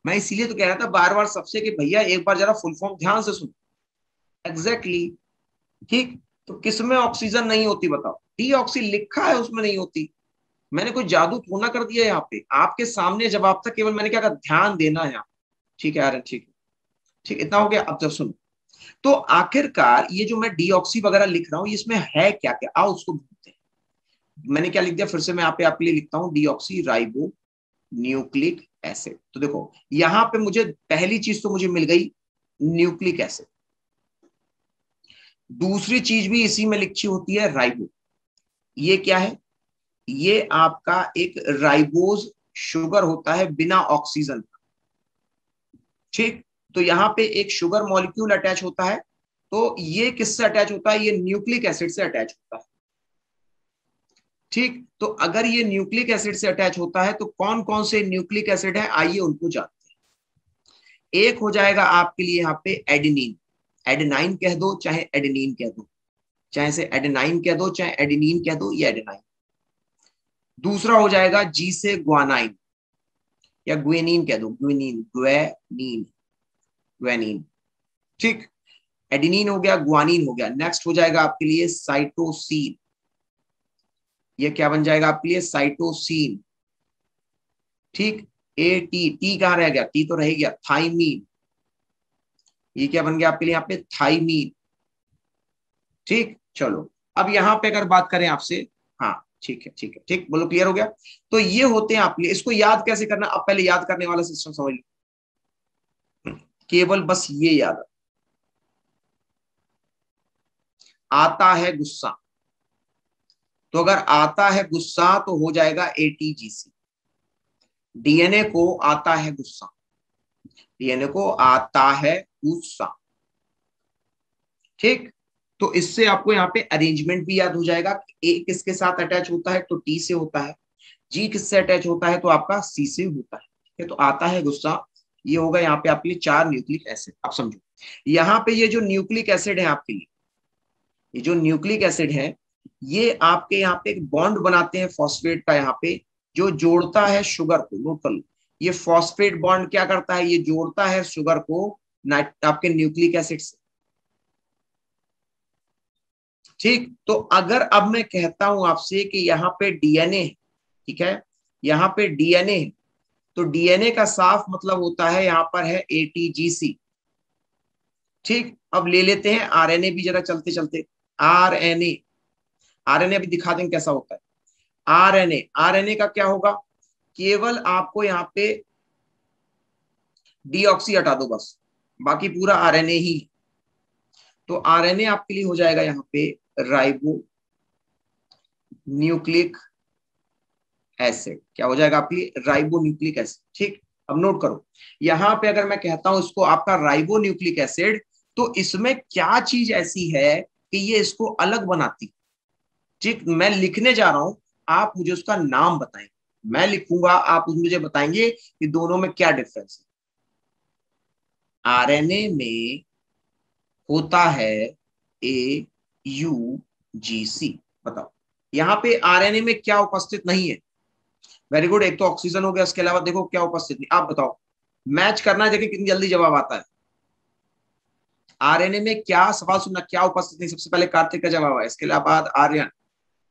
मैं इसीलिए तो कह रहा था बार बार सबसे कि भैया एक बार जरा फुल फॉर्म ध्यान से सुनो। एग्जैक्टली exactly, ठीक। तो किसमें ऑक्सीजन नहीं होती बताओ? डीऑक्सी लिखा है उसमें नहीं होती। मैंने कोई जादू थोड़ा कर दिया यहाँ पे, आपके सामने जवाब था, केवल मैंने क्या कहा, ध्यान देना है यहाँ। ठीक है यार, ठीक है, ठीक, इतना हो गया। अब जब सुनो, तो आखिरकार ये जो मैं डीऑक्सी वगैरह लिख रहा हूँ, इसमें है क्या क्या, आओ उसको भूलते हैं। मैंने क्या लिख दिया, फिर से मैं यहाँ पे आपके लिए लिखता हूँ, डीऑक्सी राइबो न्यूक्लिक एसिड। तो देखो यहाँ पे मुझे पहली चीज तो मुझे मिल गई, न्यूक्लिक एसिड। दूसरी चीज भी इसी में लिखी होती है, राइबो। ये क्या है? ये आपका एक राइबोज शुगर होता है बिना ऑक्सीजन का। ठीक, तो यहाँ पे एक शुगर मॉलिक्यूल अटैच होता है। तो ये किससे अटैच होता है? ये न्यूक्लिक एसिड से अटैच होता है। ठीक, तो अगर ये न्यूक्लिक एसिड से अटैच होता है, तो कौन कौन से न्यूक्लिक एसिड है, आइए उनको जानते हैं। एक हो जाएगा आपके लिए यहाँ पे एडेनिन, एडेनाइन कह दो चाहे एडेनिन कह दो, चाहे से एडेनाइन कह दो चाहे एडेनिन कह दो, ये एडेनाइन। दूसरा हो जाएगा जी से ग्वानाइन, या ग्वेनिन कह दो, ग्वेनिन, ग्वेनिन, ग्वेनिन। ठीक, एडेनिन हो गया, ग्वानिन हो गया। नेक्स्ट हो जाएगा आपके लिए साइटोसिन। ये क्या बन जाएगा आपके लिए? साइटोसिन। ठीक, ए टी, टी कहाँ रह गया? टी तो रह गया, थाइमीन। ये क्या बन गया आपके लिए यहाँ पे? थाइमीन। ठीक, चलो अब यहाँ पे अगर बात करें आपसे, हाँ ठीक है, ठीक है, ठीक, बोलो क्लियर हो गया? तो ये होते हैं आपके लिए। इसको याद कैसे करना, अब पहले याद करने वाला सिस्टम समझ लो। केवल बस ये याद, आता है गुस्सा, तो अगर आता है गुस्सा तो हो जाएगा एटीजीसी। डीएनए को आता है गुस्सा, डीएनए को आता है गुस्सा। ठीक, तो इससे आपको यहाँ पे अरेंजमेंट भी याद हो जाएगा। ए किसके साथ अटैच होता है? तो टी से होता है। जी किससे अटैच होता है? तो आपका सी से होता है। ठीक है, तो आता है गुस्सा, ये होगा यहाँ पे आपके लिए 4 न्यूक्लिक एसिड। आप समझो, यहाँ पे ये जो न्यूक्लिक एसिड है आपके लिए, ये जो न्यूक्लिक एसिड है, ये आपके यहाँ पे एक बॉन्ड बनाते हैं फॉस्फेट का, यहाँ पे जो जोड़ता है शुगर को। नोट कर लो, ये फॉस्फेट बॉन्ड क्या करता है? ये जोड़ता है शुगर को आपके न्यूक्लिक एसिड से। ठीक, तो अगर अब मैं कहता हूं आपसे कि यहाँ पे डीएनए, ठीक है, यहाँ पे डीएनए, तो डीएनए का साफ मतलब होता है यहाँ पर है एटीजीसी। ठीक, अब ले लेते हैं आरएनए भी जरा चलते चलते। आरएनए, आरएनए अभी दिखा देंगे कैसा होता है। आरएनए, आरएनए का क्या होगा, केवल आपको यहाँ पे डीऑक्सी हटा दो बस, बाकी पूरा आरएनए ही। तो आरएनए आपके लिए हो जाएगा यहाँ पे राइबो न्यूक्लिक एसिड, क्या हो जाएगा आपकी, राइबो न्यूक्लिक एसिड। ठीक, अब नोट करो, यहां पे अगर मैं कहता हूं इसको आपका राइबो न्यूक्लिक एसिड, तो इसमें क्या चीज ऐसी है कि ये इसको अलग बनाती। ठीक, मैं लिखने जा रहा हूं, आप मुझे उसका नाम बताएं, मैं लिखूंगा, आप मुझे बताएंगे कि दोनों में क्या डिफरेंस है। आरएनए में होता है ए यू जी सी, बताओ यहां पे आरएनए में क्या उपस्थित नहीं है। वेरी गुड, एक तो ऑक्सीजन हो गया, इसके अलावा देखो क्या उपस्थित नहीं, आप बताओ, मैच करना है, देखिए कितनी जल्दी जवाब आता है। आरएनए में क्या, सवाल सुनना, क्या उपस्थित नहीं, सबसे पहले कार्तिक का जवाब है, इसके बाद आर्यन,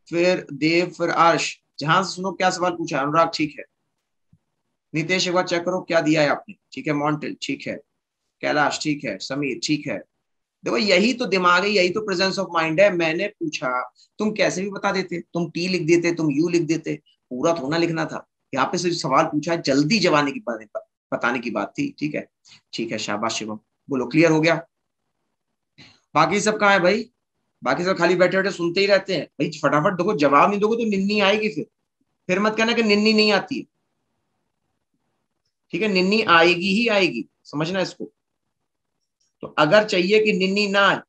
फिर देव, फिर अर्श। जहां से सुनो क्या सवाल पूछा है, अनुराग ठीक है, नितेश एक बार चेक करो क्या दिया है आपने, ठीक है, मॉन्टेल ठीक है, कैलाश ठीक है, समीर ठीक है। देखो यही तो दिमाग है, यही तो प्रेजेंस ऑफ माइंड है। मैंने पूछा, तुम कैसे भी बता देते, तुम टी लिख देते, तुम यू लिख देते, पूरा थोड़ा लिखना था। यहाँ पे सिर्फ सवाल पूछा है, जल्दी जवानी की बात, बताने की बात थी। ठीक है, ठीक है, शाबाश शिवम, बोलो क्लियर हो गया। बाकी सब कहाँ है भाई, बाकी सब खाली बैठे बैठे सुनते ही रहते हैं भाई, फटाफट देखो, जवाब नहीं दोगे तो निन्नी आएगी, फिर मत कहना कि निन्नी नहीं आती है। ठीक है, निन्नी आएगी ही आएगी, समझना इसको। तो अगर चाहिए कि निन्नी ना आए,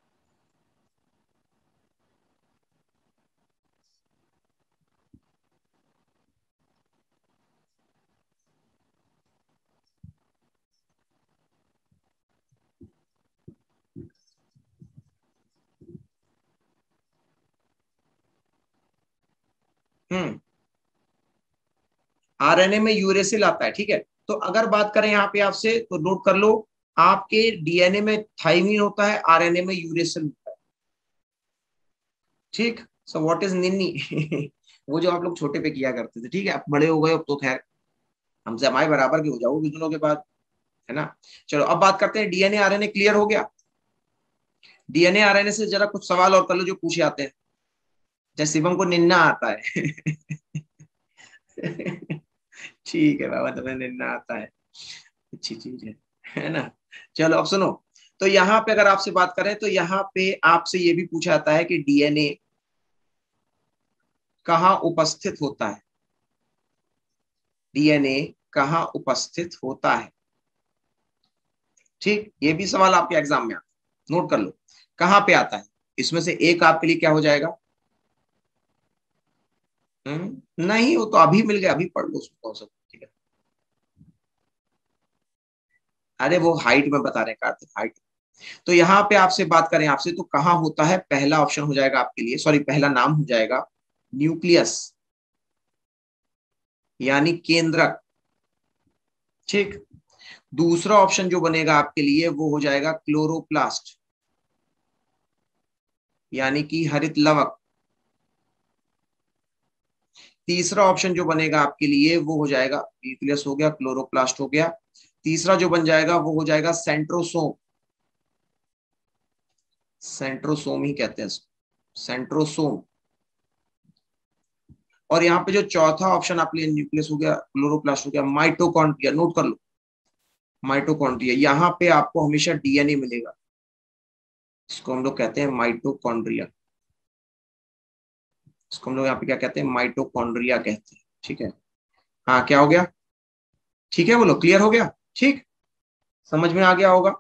आरएनए में यूरेसिल आता है। ठीक है, तो अगर बात करें यहाँ पे आपसे, तो नोट कर लो, आपके डीएनए में थाइमीन होता है, आरएनए में यूरेसिल होता है। ठीक, सो व्हाट इज निन्नी वो जो आप लोग छोटे पे किया करते थे, ठीक है, अब बड़े हो गए, अब तो खैर हमसे हमारे बराबर के हो जाओगे कुछ दिनों के बाद, है ना। चलो अब बात करते हैं डीएनए आरएनए, क्लियर हो गया। डीएनए आरएनए से जरा कुछ सवाल और कर लो जो पूछे आते हैं, जैसे शिवम को निन्ना आता है ठीक है बाबा, तुम्हें निन्ना आता है, अच्छी चीज है ना। चलो अब सुनो, तो यहाँ पे अगर आपसे बात करें, तो यहाँ पे आपसे ये भी पूछा जाता है कि डीएनए कहाँ उपस्थित होता है, डीएनए कहाँ उपस्थित होता है। ठीक, ये भी सवाल आपके एग्जाम में आता है, नोट कर लो, कहाँ पे आता है। इसमें से एक आपके लिए क्या हो जाएगा, नहीं वो तो अभी मिल गया, अभी पढ़ लो उसको, कौन सा, ठीक है। अरे वो हाइट में बता रहे हैं कार्तिक, हाइट। तो यहाँ पे आपसे बात करें आपसे, तो कहाँ होता है, पहला ऑप्शन हो जाएगा आपके लिए, सॉरी पहला नाम हो जाएगा न्यूक्लियस, यानी केंद्रक। ठीक, दूसरा ऑप्शन जो बनेगा आपके लिए वो हो जाएगा क्लोरोप्लास्ट, यानी कि हरित लवक। तीसरा ऑप्शन जो बनेगा आपके लिए वो हो जाएगा, न्यूक्लियस हो गया, क्लोरोप्लास्ट हो गया, तीसरा जो बन जाएगा वो हो जाएगा सेंट्रोसोम, सेंट्रोसोम ही कहते हैं इसको, सेंट्रोसोम। और यहाँ पे जो चौथा ऑप्शन आपके लिए, न्यूक्लियस हो गया, क्लोरोप्लास्ट हो गया, माइटोकॉन्ड्रिया, नोट कर लो, माइटोकॉन्ड्रिया, यहाँ पे आपको हमेशा डीएनए मिलेगा, इसको हम लोग कहते हैं माइटोकॉन्ड्रिया, इसको हम लोग यहाँ पे क्या कहते हैं, माइटोकॉन्ड्रिया कहते हैं। ठीक है, हाँ क्या हो गया, ठीक है, बोलो क्लियर हो गया, ठीक, समझ में आ गया होगा,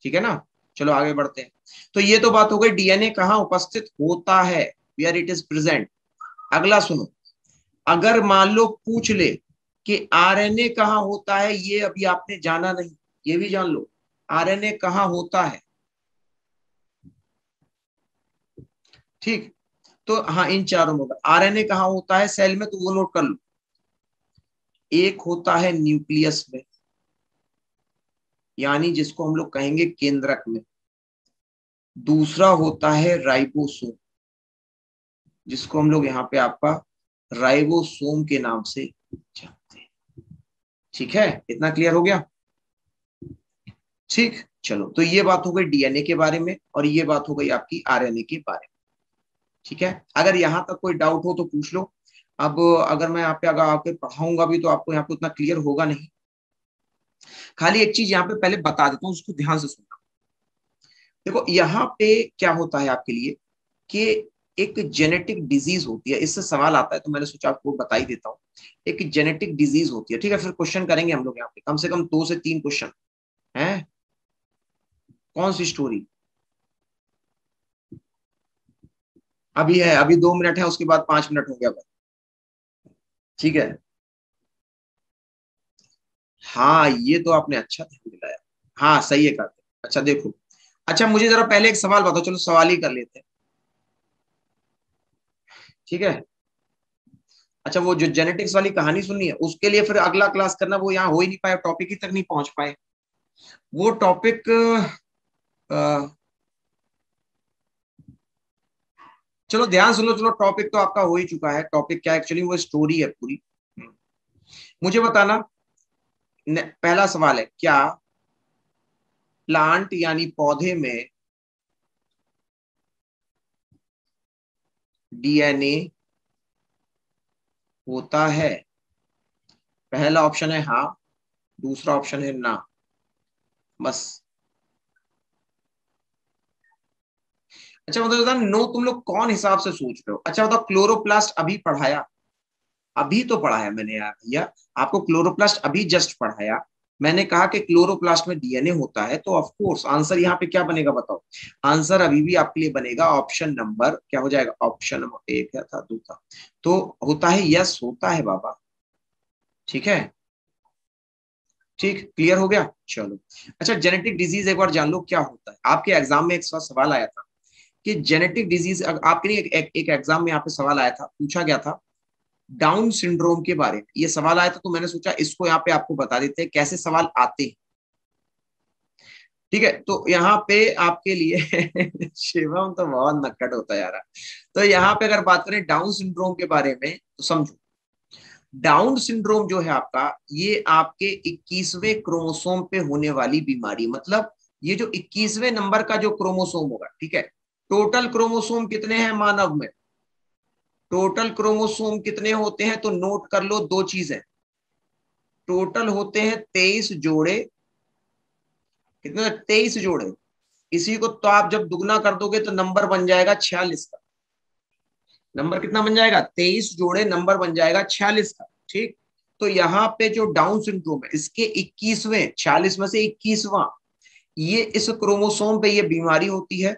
ठीक है ना। चलो आगे बढ़ते हैं। तो ये तो बात हो गई डीएनए कहाँ उपस्थित होता है, वेयर इट इज प्रेजेंट। अगला सुनो, अगर मान लो पूछ ले कि आरएनए कहाँ होता है, ये अभी आपने जाना नहीं, ये भी जान लो, आरएनए कहाँ होता है। ठीक, तो हाँ इन चारों में आरएनए कहाँ होता है सेल में, तो वो नोट कर लो, एक होता है न्यूक्लियस में, यानी जिसको हम लोग कहेंगे केंद्रक में, दूसरा होता है राइबोसोम, जिसको हम लोग यहाँ पे आपका राइबोसोम के नाम से जानते हैं। ठीक है, इतना क्लियर हो गया। ठीक, चलो तो ये बात हो गई डीएनए के बारे में, और ये बात हो गई आपकी आरएनए के बारे में। ठीक है, अगर यहाँ तक कोई डाउट हो तो पूछ लो। अब अगर मैं यहाँ पे अगर आके पढ़ाऊंगा भी तो आपको यहाँ पे उतना क्लियर होगा नहीं। खाली एक चीज यहाँ पे पहले बता देता हूँ, उसको ध्यान से सुनना। देखो यहाँ पे क्या होता है आपके लिए कि एक जेनेटिक डिजीज होती है, इससे सवाल आता है तो मैंने सोचा आपको बता ही देता हूँ। एक जेनेटिक डिजीज होती है, ठीक है, फिर क्वेश्चन करेंगे हम लोग यहाँ पे कम से कम 2 से 3 क्वेश्चन है। कौन सी स्टोरी? अभी है, अभी 2 मिनट है, उसके बाद 5 मिनट हो गया बस। ठीक है, हाँ ये तो आपने अच्छा ध्यान दिलाया। हाँ सही है कार्तिक। अच्छा देखो, अच्छा मुझे जरा पहले एक सवाल बताओ, चलो सवाल ही कर लेते हैं, ठीक है। अच्छा वो जो जेनेटिक्स वाली कहानी सुननी है उसके लिए फिर अगला क्लास करना, वो यहाँ हो ही नहीं पाया, टॉपिक ही तक नहीं पहुंच पाए। वो टॉपिक चलो ध्यान सुनो, चलो टॉपिक तो आपका हो ही चुका है। टॉपिक क्या एक्चुअली वो स्टोरी है पूरी। मुझे बताना, पहला सवाल है, क्या प्लांट यानी पौधे में डीएनए होता है? पहला ऑप्शन है हाँ, दूसरा ऑप्शन है ना, बस। अच्छा मतलब बता, नो तुम लोग कौन हिसाब से सोच रहे हो? अच्छा बताओ, क्लोरोप्लास्ट अभी पढ़ाया? अभी तो पढ़ाया मैंने यार भैया, आपको क्लोरोप्लास्ट अभी जस्ट पढ़ाया। मैंने कहा कि क्लोरोप्लास्ट में डीएनए होता है, तो ऑफ कोर्स आंसर यहाँ पे क्या बनेगा बताओ? आंसर अभी भी आपके लिए बनेगा ऑप्शन नंबर, क्या हो जाएगा? ऑप्शन नंबर 1 था, 2 था, तो होता है, यस होता है बाबा। ठीक है, ठीक क्लियर हो गया, चलो। अच्छा जेनेटिक डिजीज एक बार जान लो क्या होता है। आपके एग्जाम में एक सवाल आया था कि जेनेटिक डिजीज, आपके लिए एक एग्जाम में यहाँ पे सवाल आया था, पूछा गया था डाउन सिंड्रोम के बारे में, ये सवाल आया था, तो मैंने सोचा इसको यहाँ पे आपको बता देते हैं कैसे सवाल आते हैं। ठीक है, तो यहाँ पे आपके लिए शिवम तो बहुत नक्कड़ होता है यार। तो यहाँ पे अगर बात करें डाउन सिंड्रोम के बारे में तो समझो, डाउन सिंड्रोम जो है आपका, ये आपके 21वें क्रोमोसोम पे होने वाली बीमारी, मतलब ये जो 21वें नंबर का जो क्रोमोसोम होगा, ठीक है। टोटल क्रोमोसोम कितने हैं मानव में? टोटल क्रोमोसोम कितने होते हैं तो नोट कर लो, दो चीजें। टोटल होते हैं 23 जोड़े। कितने? 23 जोड़े। इसी को तो आप जब दुगना कर दोगे तो नंबर बन जाएगा 46 का। नंबर कितना बन जाएगा? 23 जोड़े, नंबर बन जाएगा 46 का। ठीक, तो यहाँ पे जो डाउन सिंड्रोम है इसके 21वें, 46 में से 21वां, ये इस क्रोमोसोम पे ये बीमारी होती है।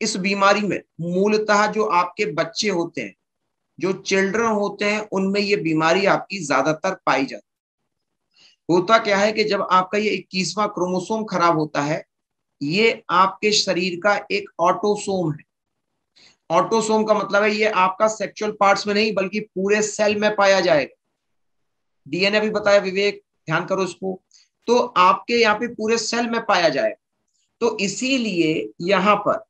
इस बीमारी में मूलतः जो आपके बच्चे होते हैं, जो चिल्ड्रन होते हैं, उनमें ये बीमारी आपकी ज्यादातर पाई जाती है। होता क्या है कि जब आपका ये 21वां क्रोमोसोम खराब होता है, ये आपके शरीर का एक ऑटोसोम है। ऑटोसोम का मतलब है ये आपका सेक्सुअल पार्ट्स में नहीं बल्कि पूरे सेल में पाया जाएगा। डीएनए भी बताया विवेक, ध्यान करो इसको। तो आपके यहाँ पे पूरे सेल में पाया जाएगा। तो इसीलिए यहाँ पर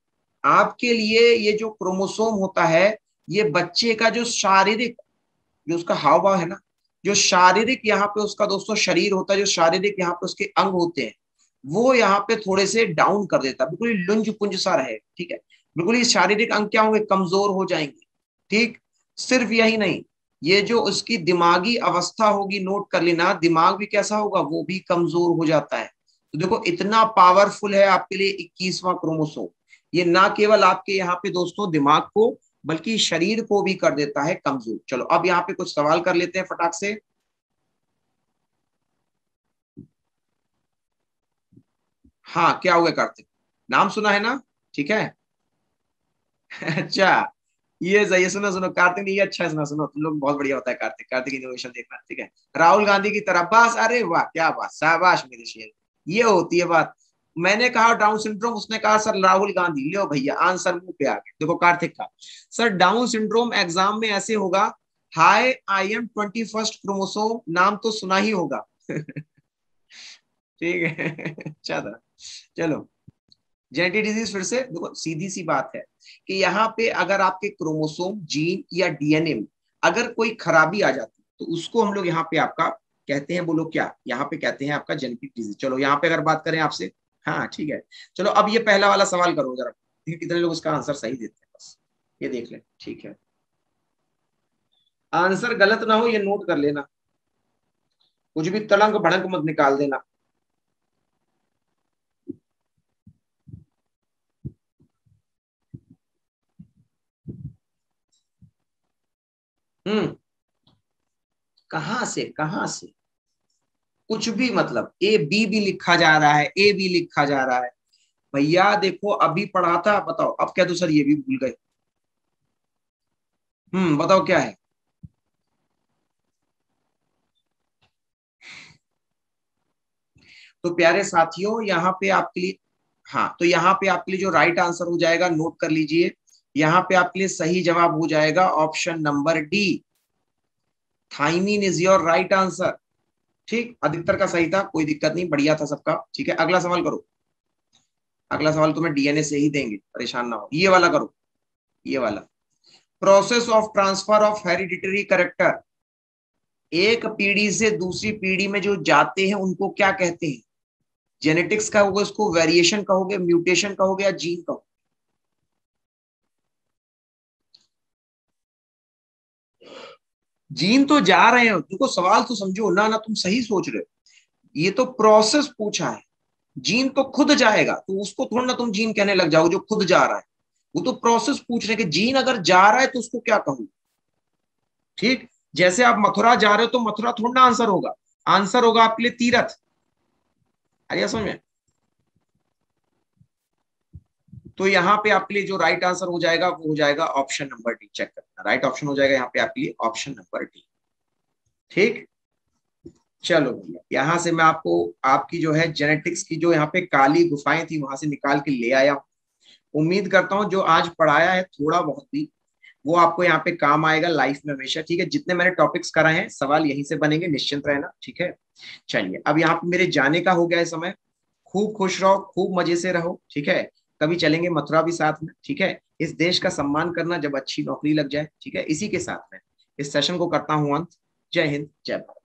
आपके लिए ये जो क्रोमोसोम होता है, ये बच्चे का जो शारीरिक, जो उसका हाव भाव है ना, जो शारीरिक यहाँ पे उसका दोस्तों शरीर होता है, जो शारीरिक यहाँ पे उसके अंग होते हैं, वो यहाँ पे थोड़े से डाउन कर देता है, बिल्कुल ही लुंज पुंज सा रहे, ठीक है। बिल्कुल ही शारीरिक अंग क्या होंगे? कमजोर हो जाएंगे। ठीक, सिर्फ यही नहीं, ये जो उसकी दिमागी अवस्था होगी, नोट कर लेना, दिमाग भी कैसा होगा? वो भी कमजोर हो जाता है। तो देखो इतना पावरफुल है आपके लिए 21वां क्रोमोसोम। ये ना केवल आपके यहाँ पे दोस्तों दिमाग को बल्कि शरीर को भी कर देता है कमजोर। चलो अब यहाँ पे कुछ सवाल कर लेते हैं फटाक से। हाँ क्या हुआ कार्तिक? नाम सुना है ना? ठीक है। अच्छा, ये सही है, सुनो सुनो कार्तिक ने ये अच्छा है, सुनो सुनो, तुम लोग बहुत बढ़िया होता है कार्तिक, कार्तिक इनोवेशन देखना, ठीक है। राहुल गांधी की तरह बस, अरे वाह क्या बात, शाबाश मेरे शेर। ये होती है बात। मैंने कहा डाउन सिंड्रोम, उसने कहा सर राहुल गांधी, लियो भैया आंसर मुंह पे आ गया। देखो कार्तिक का, सर डाउन सिंड्रोम एग्जाम में ऐसे होगा, हाय आई एम 21st क्रोमोसोम, नाम तो सुना ही होगा। ठीक है। अच्छा था, चलो। जेनेटिक डिजीज फिर से देखो, सीधी सी बात है कि यहाँ पे अगर आपके क्रोमोसोम, जीन या डीएनए में अगर कोई खराबी आ जाती है तो उसको हम लोग यहाँ पे आपका कहते हैं, बोलो क्या? यहाँ पे कहते हैं आपका जेनेटिक डिजीज। चलो यहाँ पे अगर बात करें आपसे, हाँ ठीक है। चलो अब ये पहला वाला सवाल करो जरा, कितने लोग उसका आंसर सही देते हैं बस। ये देख ले, ठीक है। आंसर गलत ना हो ये नोट कर लेना, कुछ भी तड़ंग भड़ंग मत निकाल देना। हम्म, कहां से कुछ भी, मतलब ए बी भी लिखा जा रहा है, ए भी लिखा जा रहा है। भैया देखो अभी पढ़ा था, बताओ अब क्या, तो सर ये भी भूल गए। बताओ क्या है। तो प्यारे साथियों यहाँ पे आपके लिए, हाँ तो यहाँ पे आपके लिए जो राइट आंसर हो जाएगा, नोट कर लीजिए, यहाँ पे आपके लिए सही जवाब हो जाएगा option number D, thymine is your right answer. ठीक, अधिकतर का सही था, कोई दिक्कत नहीं, बढ़िया था सबका। ठीक है, अगला सवाल करो। अगला सवाल तुम्हें डीएनए से ही देंगे, परेशान ना हो, ये वाला करो, ये वाला। Process of transfer of hereditary character, एक पीढ़ी से दूसरी पीढ़ी में जो जाते हैं उनको क्या कहते हैं? जेनेटिक्स का होगा, उसको वेरिएशन कहोगे, म्यूटेशन कहोगे, या जीन कहोगे? जीन तो जा रहे हैं, तुमको सवाल तो समझो ना, ना तुम सही सोच रहे हो। ये तो प्रोसेस पूछा है, जीन तो खुद जाएगा, तो उसको थोड़ा ना तुम जीन कहने लग जाओ जो खुद जा रहा है। वो तो प्रोसेस पूछ रहे कि जीन अगर जा रहा है तो उसको क्या कहूं। ठीक, जैसे आप मथुरा जा रहे हो तो मथुरा थोड़ा ना आंसर होगा, आंसर होगा आपके लिए तीरथ। अरे समझ में। तो यहाँ पे आपके लिए जो राइट आंसर हो जाएगा वो हो जाएगा ऑप्शन नंबर डी, चेक करना, राइट ऑप्शन हो जाएगा यहाँ पे आपके लिए ऑप्शन नंबर डी। ठीक, चलो भैया यहाँ से मैं आपको आपकी जो है जेनेटिक्स की जो यहाँ पे काली गुफाएं थी वहां से निकाल के ले आया हूँ। उम्मीद करता हूँ जो आज पढ़ाया है थोड़ा बहुत भी वो आपको यहाँ पे काम आएगा लाइफ में हमेशा। ठीक है, जितने मैंने टॉपिक्स कराए हैं सवाल यहीं से बनेंगे, निश्चिंत रहना। ठीक है, चलिए अब यहाँ पे मेरे जाने का हो गया है समय। खूब खुश रहो, खूब मजे से रहो। ठीक है, कभी चलेंगे मथुरा भी साथ में। ठीक है, इस देश का सम्मान करना जब अच्छी नौकरी लग जाए। ठीक है, इसी के साथ में इस सेशन को करता हूँ अंत। जय हिंद, जय भारत।